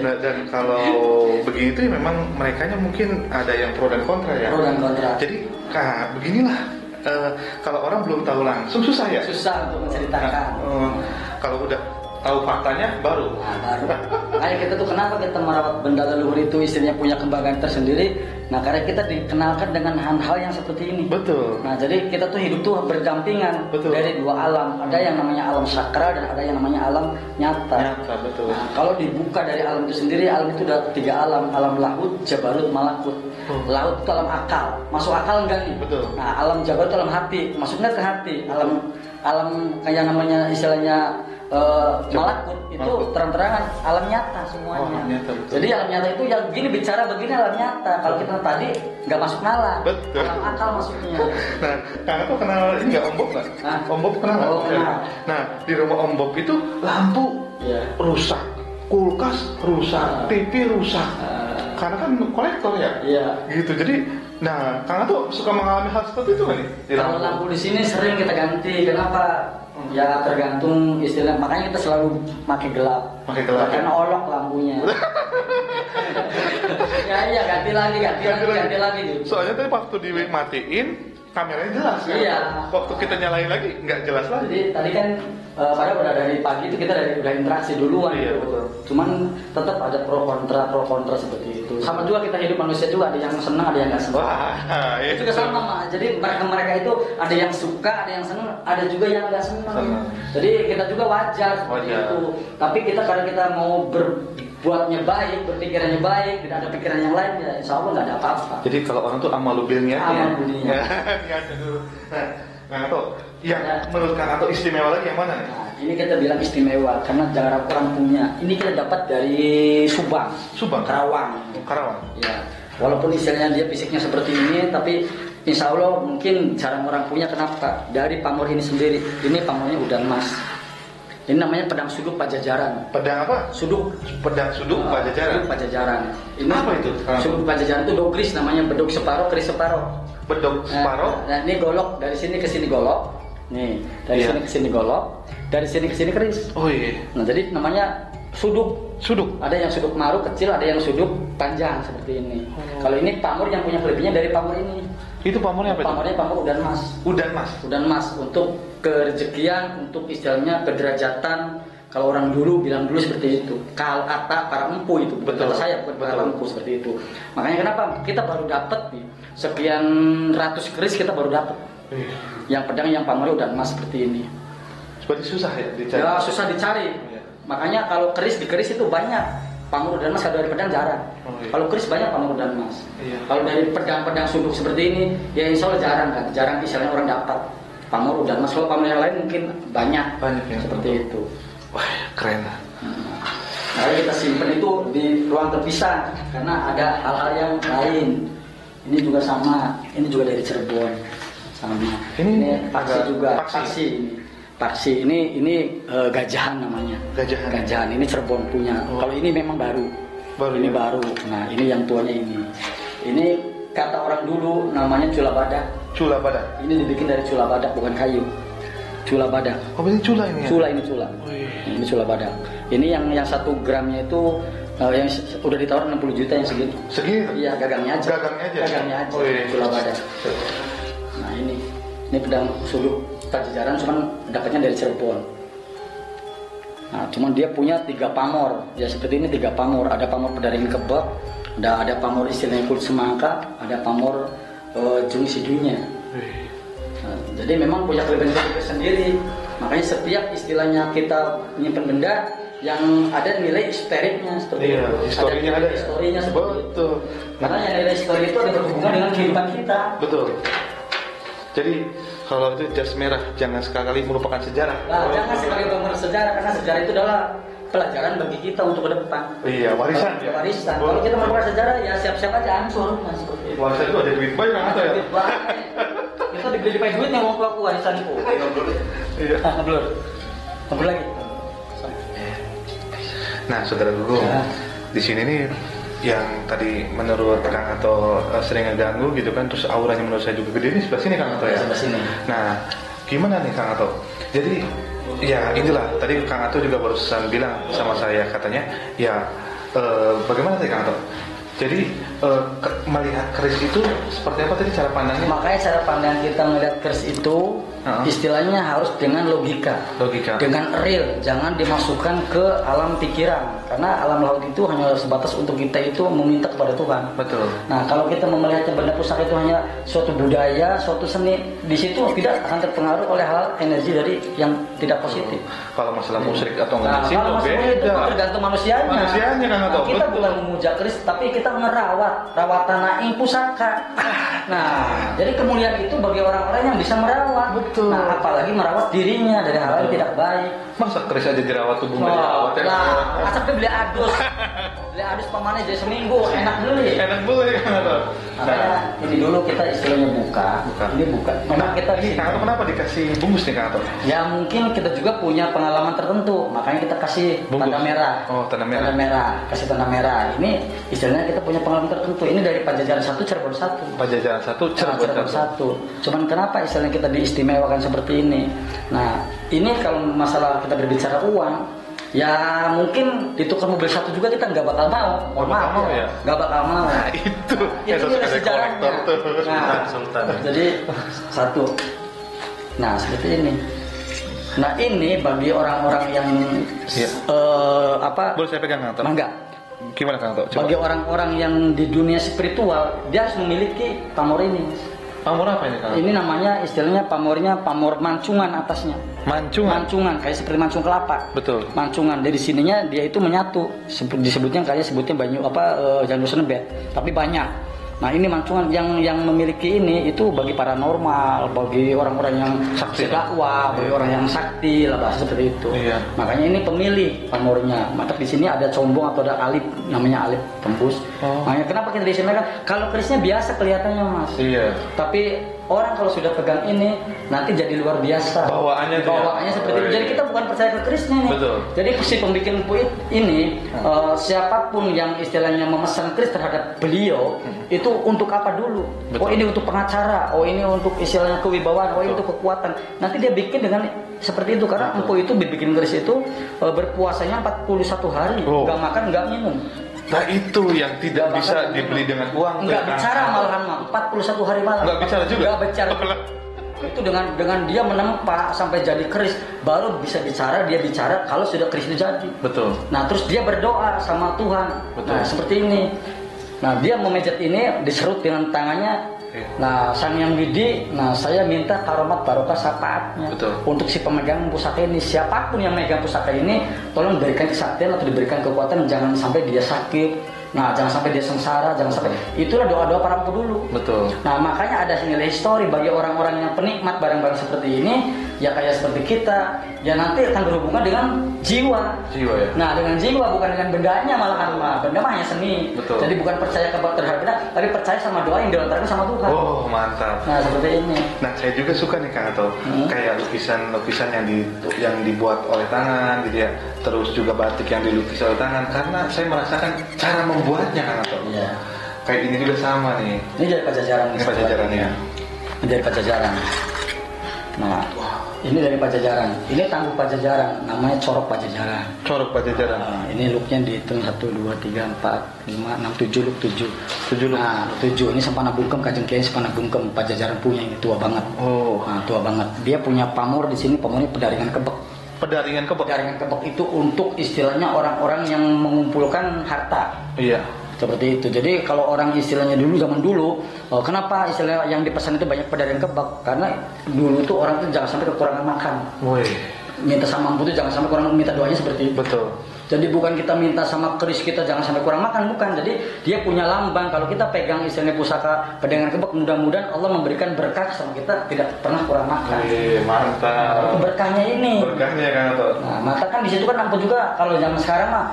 Nah, dan kalau begini tuh memang merekanya mungkin ada yang pro dan kontra ya. Pro dan kontra. Jadi, beginilah. Kalau orang belum tahu langsung susah ya. Susah untuk menceritakan. Kalau udah tahu faktanya baru. Nah, baru. Kayak kita tuh kenapa kita merawat benda leluhur itu istilahnya punya kebanggaan tersendiri. Nah, karena kita dikenalkan dengan hal-hal yang seperti ini. Betul. Nah, jadi kita tuh hidup tuh berdampingan. Betul. Dari dua alam. Ada yang namanya alam sakral dan ada yang namanya alam nyata. Nyata, betul. Nah, kalau dibuka dari alam itu sendiri, alam itu ada 3 alam. Alam lahut, jabarut, malakut. Laut itu alam akal. Masuk akal enggak nih? Betul. Nah, alam jabarut itu alam hati. Masuknya ke hati. Alam kayak namanya istilahnya malakut itu terang-terangan alam nyata semuanya. Nyata, jadi alam nyata itu yang gini bicara begini alam nyata. Kalau kita tadi nggak masuk nalar, alam akal masuknya. Nah, Kang tuh kenal ini nggak Om Bob nggak? Om Bob kenal nggak? Oh, kenal. Nah, di rumah Om Bob itu lampu rusak, kulkas rusak, TV rusak. Karena kan kolektor ya. Iya. Gitu. Jadi, nah, Kang tuh suka mengalami hal seperti itu nggak nih? Kalau lampu di sini sering kita ganti. Kenapa? Ya tergantung istilah. Makanya kita selalu pakai gelap. Karena olok lampunya. ya ganti lagi gitu. Soalnya tadi waktu dimatiin kameranya jelas kan? Iya. Waktu kita nyalain lagi nggak jelas lagi. Jadi tadi kan padahal udah dari pagi itu kita udah interaksi duluan. Iya, gitu. betul. Cuman tetap ada pro kontra seperti itu. Sama juga kita hidup manusia juga, ada yang senang, ada yang nggak senang. Wah, itu juga sama, Mak. Jadi mereka itu ada yang suka, ada yang senang, ada juga yang nggak senang. Jadi kita juga wajar seperti itu. Tapi karena kita mau berbuatnya baik, berpikirannya baik, tidak ada pikiran yang lain, ya insya Allah nggak ada apa-apa. Jadi kalau orang tuh amal bilnya. Nah, atau yang menurut Kang atau istimewa lagi yang mana nih? Nah, ini kita bilang istimewa karena jarang orang punya. Ini kita dapat dari Subang, Karawang. Ya, walaupun istilahnya dia fisiknya seperti ini, tapi insya Allah mungkin jarang orang punya. Kenapa? Dari pamor ini sendiri. Ini pamornya udan emas. Ini namanya pedang suduk Pajajaran. Pedang apa? Pedang suduk Pajajaran. Suduk Pajajaran. Ini apa itu? Suduk Pajajaran itu dogris namanya, bedog separuh, keris separuh. Bedog separuh. Nah, ini golok dari sini ke sini golok. Nih, dari sini ke sini golok, dari sini ke sini keris. Oh iya. Nah, jadi namanya suduk. Ada yang suduk maru kecil, ada yang suduk panjang seperti ini. Kalau ini pamor yang punya kelebihannya dari pamor ini. Itu pamornya apa? Pamornya pamor udan emas. Udan emas untuk kerezekian, untuk istilahnya kederajatan. Kalau orang dulu bilang dulu seperti itu. Kal kata para empu itu, bukan kata saya, bukan para empu seperti itu. Makanya kenapa kita baru dapat nih sekian ratus keris kita baru dapat. Yang pedang yang pamornya udan emas seperti ini. Seperti susah ya dicari. Ya susah dicari. Makanya kalau keris di keris itu banyak. Pamor udan emas, kalau dari pedang jarang. Kalau keris banyak pamor udan emas. Kalau dari pedang-pedang suduk seperti ini, ya insya Allah jarang kan. Jarang misalnya orang dapat pamor udan emas. Kalau pamor yang lain mungkin banyak ya, seperti itu. Wah, keren lah. Nah, kita simpen itu di ruang terpisah karena ada hal-hal yang lain. Ini juga sama. Ini juga dari Cirebon. Sama. Ini paksi juga. Paksi ini gajahan namanya. Gajahan ini Cirebon punya. Kalau ini memang baru. Ini baru. Nah, ini yang tuanya ini. Ini kata orang dulu namanya cula badak. Cula badak. Ini dibikin dari cula badak, bukan kayu. Cula badak. Oh, ini cula ini ya? Cula ini cula. Wih. Ini cula badak. Ini yang 1 gramnya itu yang udah ditawar 60 juta yang segitu. Segitu? Iya, gagangnya aja. Gagangnya aja. Wih. Cula badak. Nah ini pedang suluk Pajajaran, cuman dapatnya dari Cirebon. Nah, cuman dia punya 3 pamor. Ya seperti ini 3 pamor. Ada pamor pedaring kebab, ada pamor istilahnya kulit semangka, ada pamor jung sidunya. Nah, jadi memang punya kelebihan sendiri. Makanya setiap istilahnya kita menyimpan benda yang ada nilai historiknya seperti itu. Historinya ada. Historinya seperti betul. itu. Karena yang nilai histori itu ada berhubungan dengan kehidupan kita. Betul. Jadi kalau itu jas merah jangan sekali merupakan sejarah. Nah, jangan sekali merupakan sejarah, karena sejarah itu adalah pelajaran bagi kita untuk ke depan. Iya, warisan ya. Warisan. Kalau kita merupakan sejarah ya siap-siap aja hancur. Nah, seperti itu. Warisan itu ada duit banyak atau ya? Duit banyak. Kita dibeli pakai duit yang mau aku warisan itu. Iya. Nah, ngeblur. Ngeblur lagi. Nah, saudara guru, di sini nih yang tadi menurut Kang Ato sering ngeganggu gitu kan, terus auranya menurut saya juga gede, ini sebelah sini Kang Ato ya. Sebelah sini. Nah, gimana nih Kang Ato? Jadi ya inilah tadi Kang Ato juga barusan bilang sama saya, katanya ya bagaimana tadi Kang Ato? Jadi melihat keris itu seperti apa tadi cara pandangnya? Makanya cara pandang kita melihat keris itu istilahnya harus dengan logika, dengan real, jangan dimasukkan ke alam pikiran, karena alam laut itu hanya sebatas untuk kita itu meminta kepada Tuhan. Betul. Nah, kalau kita melihat benda pusaka itu hanya suatu budaya, suatu seni, di situ tidak akan terpengaruh oleh hal energi dari yang tidak positif. Kalau masalah musyrik atau enggak, kalau masalah itu tergantung manusianya. Manusianya kan atau kita bukan memuja keris, tapi kita rawatan naing pusaka. Nah, jadi kemuliaan itu bagi orang-orang yang bisa merawat. Betul. Nah, apalagi merawat dirinya dari hal yang tidak baik. Masa keris aja dirawat, tubuhnya dirawat ya? Nah, asapnya beli adus. Beli adus pamannya jadi seminggu, enak beli. Enak beli kan atau? Makanya ini dulu kita istilahnya buka. Ini buka. Memang kita ini Kang Ato kenapa dikasih bungkus nih Kang Ato? Ya mungkin kita juga punya pengalaman tertentu, makanya kita kasih bungkus. Tanda merah. Oh, tanda merah. Tanda merah, kasih tanda merah. Ini istilahnya kita punya pengalaman tertentu. Ini dari Pajajaran 1 Cirebon 1. Pajajaran 1 Cirebon 1. Cuman kenapa istilahnya kita diistimewakan seperti ini? Nah, ini kalau masalah kita berbicara uang, ya mungkin ditukar mobil 1 juga kita nggak bakal mau. Mohon maaf ya. Nggak bakal mau. Nah, itu nilai sejarahnya. Nah, Sultan. jadi 1. Nah, seperti ini. Nah, ini bagi orang-orang yang boleh saya pegang Kang Ato? Mangga. Gimana Kang Ato? Bagi orang-orang yang di dunia spiritual, dia harus memiliki pamor ini. Pamor apa ini Kang Ato? Ini namanya istilahnya pamor mancungan atasnya. Mancungan kayak seperti mancung kelapa. Betul. Mancungan dari sininya dia itu menyatu. Disebutnya banyu jangan senebet, tapi banyak. Nah, ini mancungan yang memiliki ini itu bagi paranormal, bagi orang-orang yang dakwah, bagi orang yang sakti lah, bahasa seperti itu. Iya. Makanya ini pemilih pamornya. Maka di sini ada combong atau ada alip, namanya alip tembus. Makanya kenapa kita disini kan kalau kerisnya biasa kelihatannya Mas. Iya. Tapi orang kalau sudah pegang ini nanti jadi luar biasa. Bawaannya seperti itu. Jadi kita bukan percaya ke kerisnya nih. Betul. Jadi si pembikin puit ini siapapun yang istilahnya memesan keris terhadap beliau itu untuk apa dulu? Betul. Oh, ini untuk pengacara. Oh, ini untuk istilahnya kewibawaan. Oh, ini untuk kekuatan. Nanti dia bikin dengan seperti itu karena empu itu bikin keris itu berpuasanya 41 hari, nggak makan, nggak minum. Nah, itu yang tidak bisa dibeli dengan uang. Nggak bicara malahan 41 hari malam. Nggak bicara juga. Nggak bicara. Itu dengan dia menempa sampai jadi keris, baru bisa bicara. Dia bicara kalau sudah keris itu jadi. Betul. Nah, terus dia berdoa sama Tuhan. Betul. Nah, seperti ini. Nah, dia memejet ini diserut dengan tangannya. Nah, Sang Yang Widi, nah saya minta karomat barokah syafaatnya. Betul. Untuk si pemegang pusaka ini, siapapun yang memegang pusaka ini, tolong diberikan kesaktian atau diberikan kekuatan, jangan sampai dia sakit. Nah, jangan sampai dia sengsara, jangan sampai. Itulah doa-doa para empu dulu. Betul. Nah, makanya ada nilai histori bagi orang-orang yang penikmat barang-barang seperti ini, ya kayak seperti kita, ya nanti akan berhubungan dengan jiwa. Jiwa ya. Nah, dengan jiwa bukan dengan bendanya malahan mah. Benda mah hanya seni. Betul. Jadi bukan percaya terhadap benda, tapi percaya sama doa yang dilontarkan sama Tuhan. Oh, mantap. Nah, seperti ini. Nah, saya juga suka nih Kang Ato, kayak lukisan-lukisan yang dibuat oleh tangan gitu ya. Terus juga batik yang dilukis oleh tangan, karena saya merasakan cara membuatnya Kang Ato. Iya. Kayak ini juga sama nih. Ini dari Pajajaran. Ini Pajajaran ya. Ini dari Pajajaran. Nah, Ini dari Pajajaran. Ini tangguh Pajajaran, namanya Corok Pajajaran. Corok Pajajaran. Ini looknya dihitung 1, 2, 3, 4, 5, 6, 7 look 7. 7 look. Nah, 7 ini Sempana Bungkem, Kanjeng Kiai Sempana Bungkem Pajajaran punya, ini tua banget. Oh, Nah, tua banget. Dia punya pamor di sini, pamornya pedaringan kebek. pedaringan kebek. Pedaringan kebek itu untuk istilahnya orang-orang yang mengumpulkan harta. Iya. Seperti itu. Jadi kalau orang istilahnya dulu, zaman dulu, kenapa istilah yang dipesan itu banyak pedaringan kebek? Karena dulu tuh orang tuh jangan sampai kekurangan makan. Woi. Minta sama mampu tuh jangan sampai kurang, minta doanya seperti itu. Betul. Jadi bukan kita minta sama keris kita jangan sampai kurang makan, bukan. Jadi dia punya lambang. Kalau kita pegang istilahnya pusaka pedaringan kebek, mudah-mudahan Allah memberikan berkah sama kita, tidak pernah kurang makan. Mantap. Itu berkahnya ini. Berkahnya kan atau? Nah, maka kan di situ kan nampak juga kalau zaman sekarang mah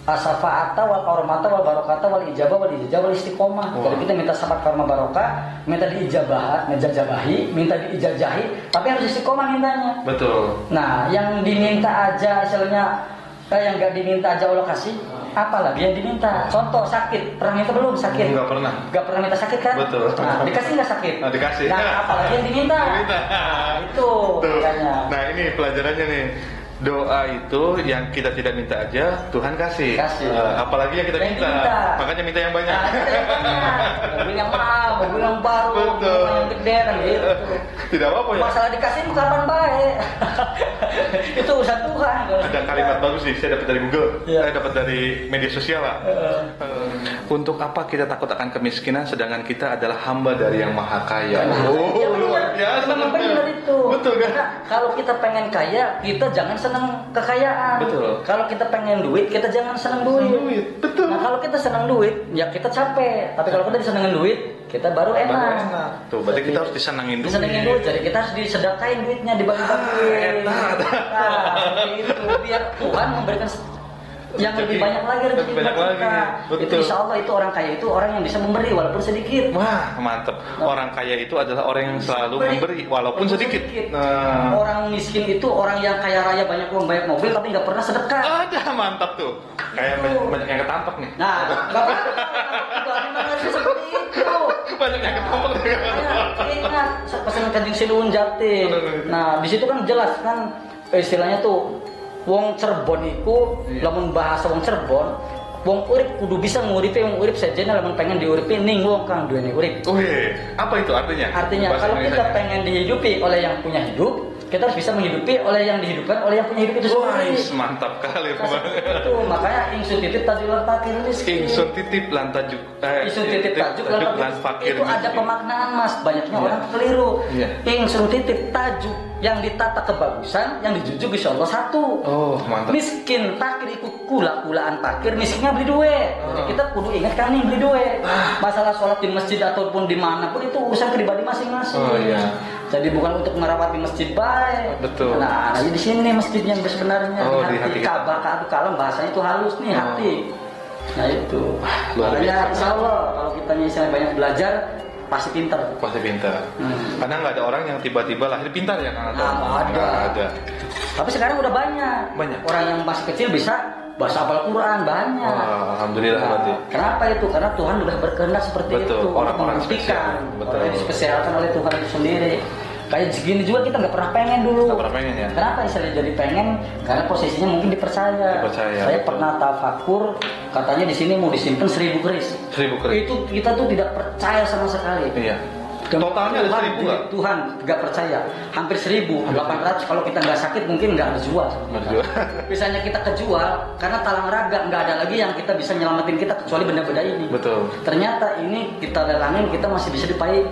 asafa'ata wal karomata wal barokata wal ijabah wal ijazah wal istiqomah. Jadi kita minta sabat karma barokah, minta diijabah, ngejajabahi, minta diijajahi, tapi harus istiqomah mintanya. Betul. Nah, yang diminta aja istilahnya yang nggak diminta aja Allah kasih, apalagi yang diminta. Contoh sakit, pernah minta belum sakit? Nggak pernah minta sakit kan? Betul. Nah, dikasih nggak sakit? Nah, dikasih. Nah, apalagi yang diminta? Nah, itu makanya. Nah, ini pelajarannya nih. Doa itu yang kita tidak minta aja Tuhan kasih. Apalagi yang kita minta. Makanya minta yang banyak. Nah, minta yang banyak. Mobil yang mahal, mobil yang baru, mobil yang gede kan gitu. Tidak apa-apa ya. Masalah dikasih kapan baik. Itu urusan Tuhan. Ada kalimat bagus sih, saya dapat dari Google. Ya. Saya dapat dari media sosial lah. Untuk apa kita takut akan kemiskinan sedangkan kita adalah hamba dari yang maha kaya. Ya, luar biasa. memang benar itu. Betul kan? Karena kalau kita pengen kaya, kita jangan senang kekayaan. Betul. Kalau kita pengen duit, kita jangan senang duit. Betul. Nah, kalau kita senang duit, ya kita capek. Tapi kalau kita disenangin duit, kita baru enak. Tuh, berarti kita harus disenangin duit. Disenangin duit, jadi kita harus disedekain duitnya, dibagi-bagiin. Nah, itu biar Tuhan memberikan yang lebih banyak lagi rezeki buat kita. Itu insya Allah itu orang kaya itu orang yang bisa memberi walaupun sedikit. Wah, mantap. Orang kaya itu adalah orang yang selalu memberi walaupun sedikit. Nah. Orang miskin itu orang yang kaya raya banyak uang banyak mobil tapi nggak pernah sedekah. Ada, mantap tuh. Kayak banyak yang ketampak nih. Nah, nggak apa-apa. Memang harus seperti itu. Banyak yang ketampak nih. Ingat pesan Kanjeng Sinuwun Jati. Nah, di situ kan jelas kan istilahnya tuh. Wong Cirebon iku lamun bahasa wong Cirebon, wong urip kudu bisa nguripi wong urip sajene lamun pengen diuripi ning wong kang duweni urip. Apa itu artinya? Artinya kalau kita pengen dihidupi oleh yang punya hidup, kita harus bisa menghidupi oleh yang dihidupkan oleh yang punya hidup itu sendiri. Mantap kali itu makanya ingsun titip tajuk lan fakir miskin. Ingsun titip lan tajuk ingsun titip tajuk lan fakir. Itu ada pemaknaan Mas, banyaknya orang keliru. Ingsun titip tajuk yang ditata kebagusan, yang dijunjung insya Allah satu. Mantap. Miskin, fakir itu kula-kulaan fakir, miskinnya beli duit. Jadi kita kudu ingat kan nih beli duit. Masalah sholat di masjid ataupun di mana pun itu urusan pribadi masing-masing. Jadi bukan untuk merawati masjid baik. Betul. Nah, di sini nih masjid yang sebenarnya di hati Ka'bah, kalem bahasanya itu halus nih hati. Nah itu. Makanya insya Allah kalau kita misalnya banyak belajar pasti pintar. Karena nggak ada orang yang tiba-tiba lahir pintar ya kan? Nggak ada. Tapi sekarang udah banyak. Orang yang masih kecil bisa bahasa hafal Quran banyak. Alhamdulillah berarti. Kenapa itu? Karena Tuhan sudah berkehendak seperti itu. Orang-orang spesial. Orang yang dispesialkan oleh Tuhan itu sendiri. Kayak segini juga kita nggak pernah pengen dulu. Nggak pernah pengen ya? Kenapa istilahnya jadi pengen? Karena posisinya mungkin dipercaya. Saya pernah tafakur, katanya di sini mau disimpan 1000 keris. 1000 keris. Itu kita tuh tidak percaya sama sekali. Iya. Totalnya ada 1000 lah. Tuhan nggak percaya. Hampir 1800 kalau kita nggak sakit mungkin nggak dijual. Misalnya kita kejual karena talang raga nggak ada lagi yang kita bisa nyelamatin kita kecuali benda-benda ini. Betul. Ternyata ini kita lelangin kita masih bisa dipai.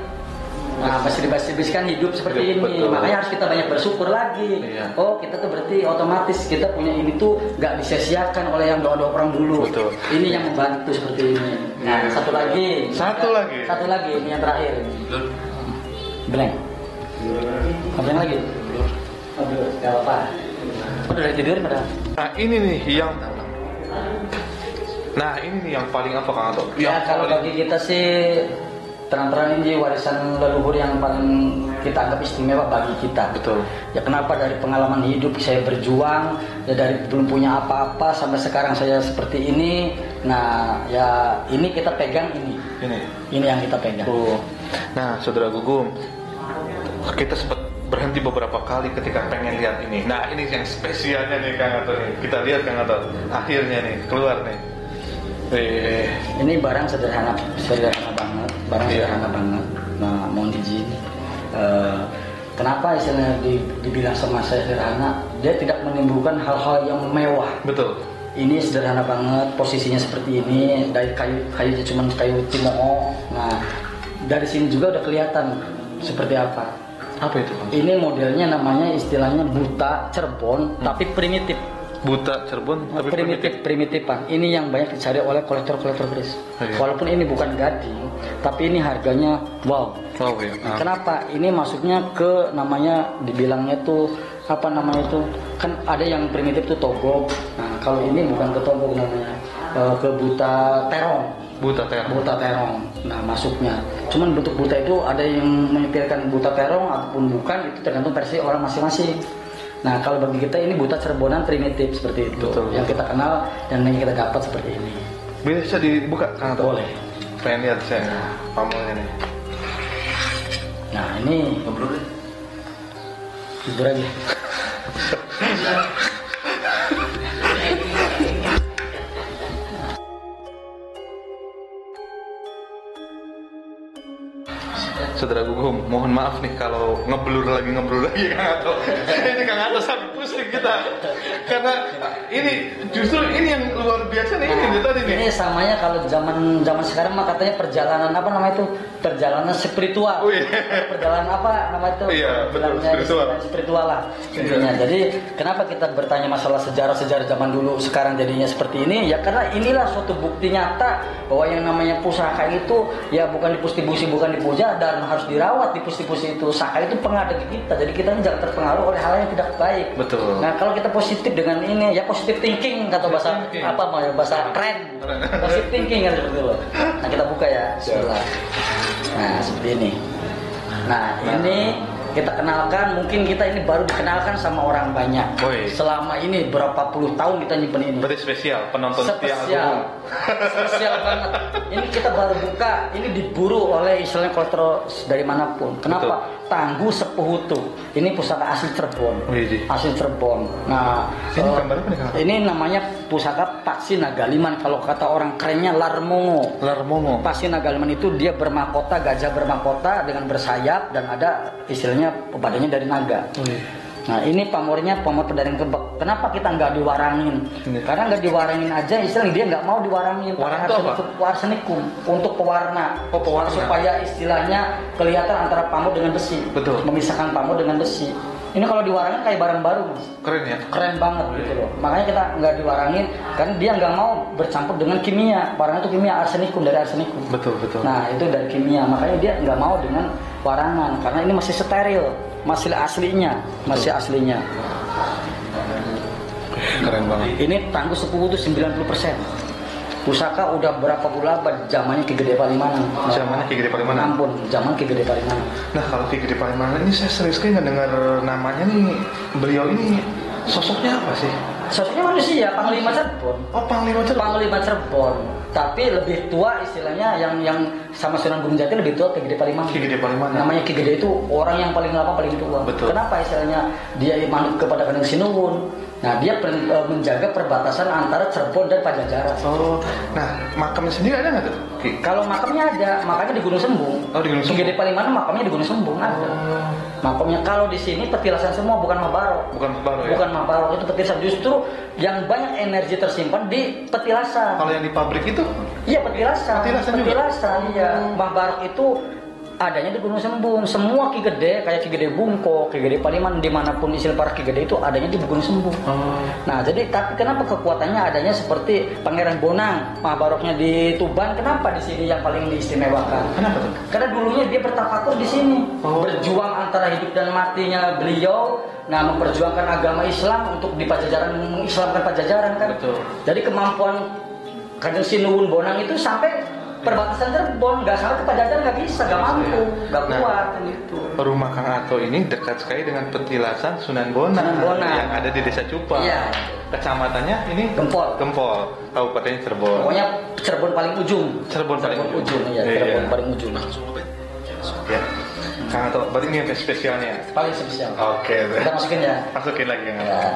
Nah, masih dibasiskan hidup seperti ini. Betul. Makanya harus kita banyak bersyukur lagi. Oh, kita tuh berarti otomatis kita punya ini tuh nggak disia-siakan oleh yang doa-doa orang dulu. Betul. Ini yang membantu seperti ini. Nah, satu lagi ini yang terakhir. Blank. Apa lagi? Gak apa-apa. Udah tidur padahal. Nah ini nih yang paling apa Kang Anto? Ya kalau bagi kita sih terang-terang ini warisan leluhur yang paling kita anggap istimewa bagi kita. Betul. Ya kenapa dari pengalaman hidup saya berjuang, ya dari belum punya apa-apa sampai sekarang saya seperti ini. Nah ya ini kita pegang ini. Ini yang kita pegang. Nah saudara Gugum, kita sempat berhenti beberapa kali ketika pengen lihat ini. Nah, ini yang spesialnya nih Kang Ato nih. Kita lihat Kang Ato. Akhirnya nih keluar nih. Ini barang sederhana banget, sederhana banget. Nah, mohon izin. Kenapa istilahnya dibilang sama saya sederhana? Dia tidak menimbulkan hal-hal yang mewah. Betul. Ini sederhana banget, posisinya seperti ini, dari kayunya cuma kayu timoo. Nah, dari sini juga udah kelihatan seperti apa. Apa itu Bang? Ini modelnya namanya istilahnya buta Cirebon, tapi primitif. Buta Cirebon tapi Primitifan. Ini yang banyak dicari oleh kolektor-kolektor keris. Iya. Walaupun ini bukan gading, tapi ini harganya wow. Oh ya. Kenapa? Ini masuknya ke namanya dibilangnya tuh apa namanya itu? Kan ada yang primitif tuh togog. Nah, kalau ini bukan ke togog namanya, ke buta terong. Buta terong. Nah, masuknya. Cuman bentuk buta itu ada yang menyetirkan buta terong ataupun bukan, itu tergantung versi orang masing-masing. Nah, kalau bagi kita ini buta Cirebonan primitif seperti itu. Betul. Yang kita kenal dan yang kita dapat seperti ini. Bisa dibuka Kang Ato? Boleh. Pengen lihat saya pamornya nih. Nah, ini Ngobrol deh. jujur aja. Saudara Gugum, mohon maaf nih kalau ngeblur lagi Kang Ato. Ini Kang Ato sampai pusing kita. Karena ini justru ini yang luar biasa nih ini tadi nih. Ini samanya kalau zaman sekarang mah katanya perjalanan apa namanya itu? Perjalanan spiritual. Oh, iya. Perjalanan apa namanya itu? Iya, betul, Perjalanan spiritual. spiritual lah. Intinya. Jadi kenapa kita bertanya masalah sejarah zaman dulu sekarang jadinya seperti ini? Ya karena inilah suatu bukti nyata bahwa yang namanya pusaka itu ya bukan dipusti-pusti, bukan dipuja, dan harus dirawat di pusti-pusti itu. Saka itu pengadaan kita. Jadi kita jangan terpengaruh oleh hal yang tidak baik. Betul. Nah, kalau kita positif dengan ini, ya positive thinking kata bahasa apa mau ya, bahasa keren. Positive thinking kan seperti itu. Nah, kita buka ya. Bismillah. Nah, seperti ini. Nah, ini kita kenalkan, mungkin kita ini baru dikenalkan sama orang banyak. Woi. Selama ini berapa puluh tahun kita nyimpen ini. Berarti spesial penonton setia Spesial. Gugum. Spesial banget. Ini kita baru buka, ini diburu oleh istilahnya kolektor dari manapun. Kenapa? Tangguh Sepuhutu. Ini pusaka asli Cirebon. Widih. Asli Cirebon. Nah, Ini gambar apa nih, Kang? ini namanya pusaka Paksi Nagaliman. Kalau kata orang kerennya Larmongo. Larmongo. Paksi Nagaliman itu dia bermahkota, gajah bermahkota dengan bersayap dan ada istilahnya badannya dari naga. Nah, ini pamornya pamor pedaring kebek. Kenapa kita nggak diwarangin? Ini. Karena nggak diwarangin aja, istilahnya dia nggak mau diwarangin. Warang itu apa? Arsenikum untuk pewarna. Oh, pewarna. Supaya istilahnya kelihatan antara pamor dengan besi. Betul. Memisahkan pamor dengan besi. Ini kalau diwarangin kayak barang baru, Mas. Keren ya. Keren banget gitu loh. Makanya kita nggak diwarangin karena dia nggak mau bercampur dengan kimia. Warna itu kimia, arsenikum, dari arsenikum. Betul. Nah, itu dari kimia. Makanya dia nggak mau dengan warangan karena ini masih steril, masih aslinya. Keren banget. Ini Tangguh Sepuh itu 90%. Pusaka udah berapa puluh abad, zamannya Ki Gede Palimanan. Zamannya Ki Gede Palimanan. Ampun, zaman Ki Gede Palimanan. Nah, kalau Ki Gede Palimanan ini saya sering sekali dengar namanya nih. Beliau ini sosoknya apa sih? Sosoknya manusia, Panglima Cirebon. Oh, Panglima Cirebon. Panglima Cirebon. Tapi lebih tua istilahnya yang sama Sunan Gunung Jati lebih tua Ki Gede Palimanan. Ki Gede Palimanan. Namanya Ki Gede itu orang yang paling lama paling tua. Betul. Kenapa istilahnya dia manut kepada Kanjeng Sinuwun? Nah, dia menjaga perbatasan antara Cirebon dan Pajajaran. Oh, nah makamnya sendiri ada nggak tuh? Ki? Kalau makamnya ada, makamnya di Gunung Sembung. Oh, di Gunung Ki Sembung. Gede Palimanan makamnya di Gunung Sembung ada. Makamnya kalau di sini petilasan semua, bukan Mabarok. Bukan Mabarok ya? Bukan Mabarok, itu petilasan. Justru yang banyak energi tersimpan di petilasan. Kalau yang di pabrik itu? Iya, petilasan. Petilasan juga? Petilasan, iya. Mabarok itu adanya di Gunung Sembung. Semua Ki Gede, kayak Ki Gede Bungko, Ki Gede Palimanan, dimanapun istilah para Ki Gede itu adanya di Gunung Sembung. Nah, jadi tapi kenapa kekuatannya adanya seperti Pangeran Bonang, Mabaroknya di Tuban, kenapa di sini yang paling diistimewakan? Kenapa tuh? Karena dulunya dia bertafakur di sini, berjuang antara hidup dan matinya beliau. Nah, memperjuangkan agama Islam untuk di Pajajaran, mengislamkan Pajajaran kan. Betul. Jadi kemampuan Kanjeng Sinuwun Bonang itu sampai perbatasan Cirebon, nggak sampai ke Pajajaran, nggak bisa, nggak mampu, nggak kuat gitu. Rumah Kang Ato ini dekat sekali dengan petilasan Sunan Bonang, Sunan Bonang. yang ada di Desa Cupang. Iya. Kecamatannya ini Gempol. Kabupaten Cirebon. Pokoknya Cirebon paling ujung. Cirebon paling ujung. ujung, iya, Iya. Cirebon paling ujung. Ya. Kang Ato, berarti ini yang spesialnya. Paling spesial. Oke. Kita masukin ya. Masukin lagi Kang Ato. Ya.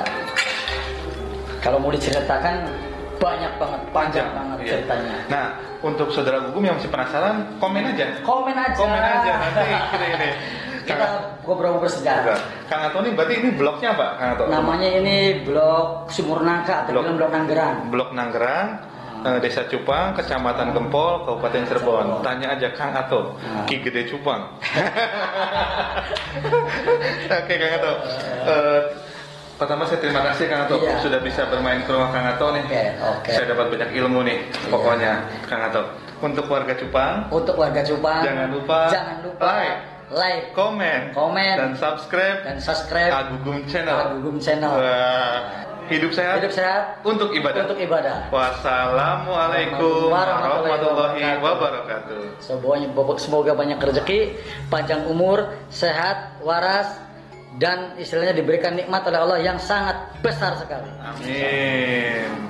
Kalau mau diceritakan banyak banget, panjang banget Iya. ceritanya. Nah, untuk saudara Gugum yang masih penasaran, komen aja. Komen aja. Komen aja nanti ini. Kita ngobrol sejarah. Kang Ato ini berarti ini blognya apa, Kang Ato? Namanya ini blok Sumur Nangka atau blok Nanggeran. Blok Nanggeran, Desa Cupang, Kecamatan Gempol, Kabupaten Cirebon. Tanya aja Kang Ato, Ki Gede Cupang. Oke Kang Ato. Pertama saya terima kasih Kang Ato Iya. sudah bisa bermain ke rumah Kang Ato nih. Oke. Saya dapat banyak ilmu nih pokoknya Kang Ato. Untuk warga Cupang, Untuk warga Cupang, jangan lupa like, komen, dan subscribe Agugum Channel. Agugum Channel. Wah, hidup sehat untuk ibadah. Wassalamualaikum warahmatullahi wabarakatuh. Semoga banyak rezeki, panjang umur, sehat, waras, dan istilahnya diberikan nikmat oleh Allah yang sangat besar sekali. Amin.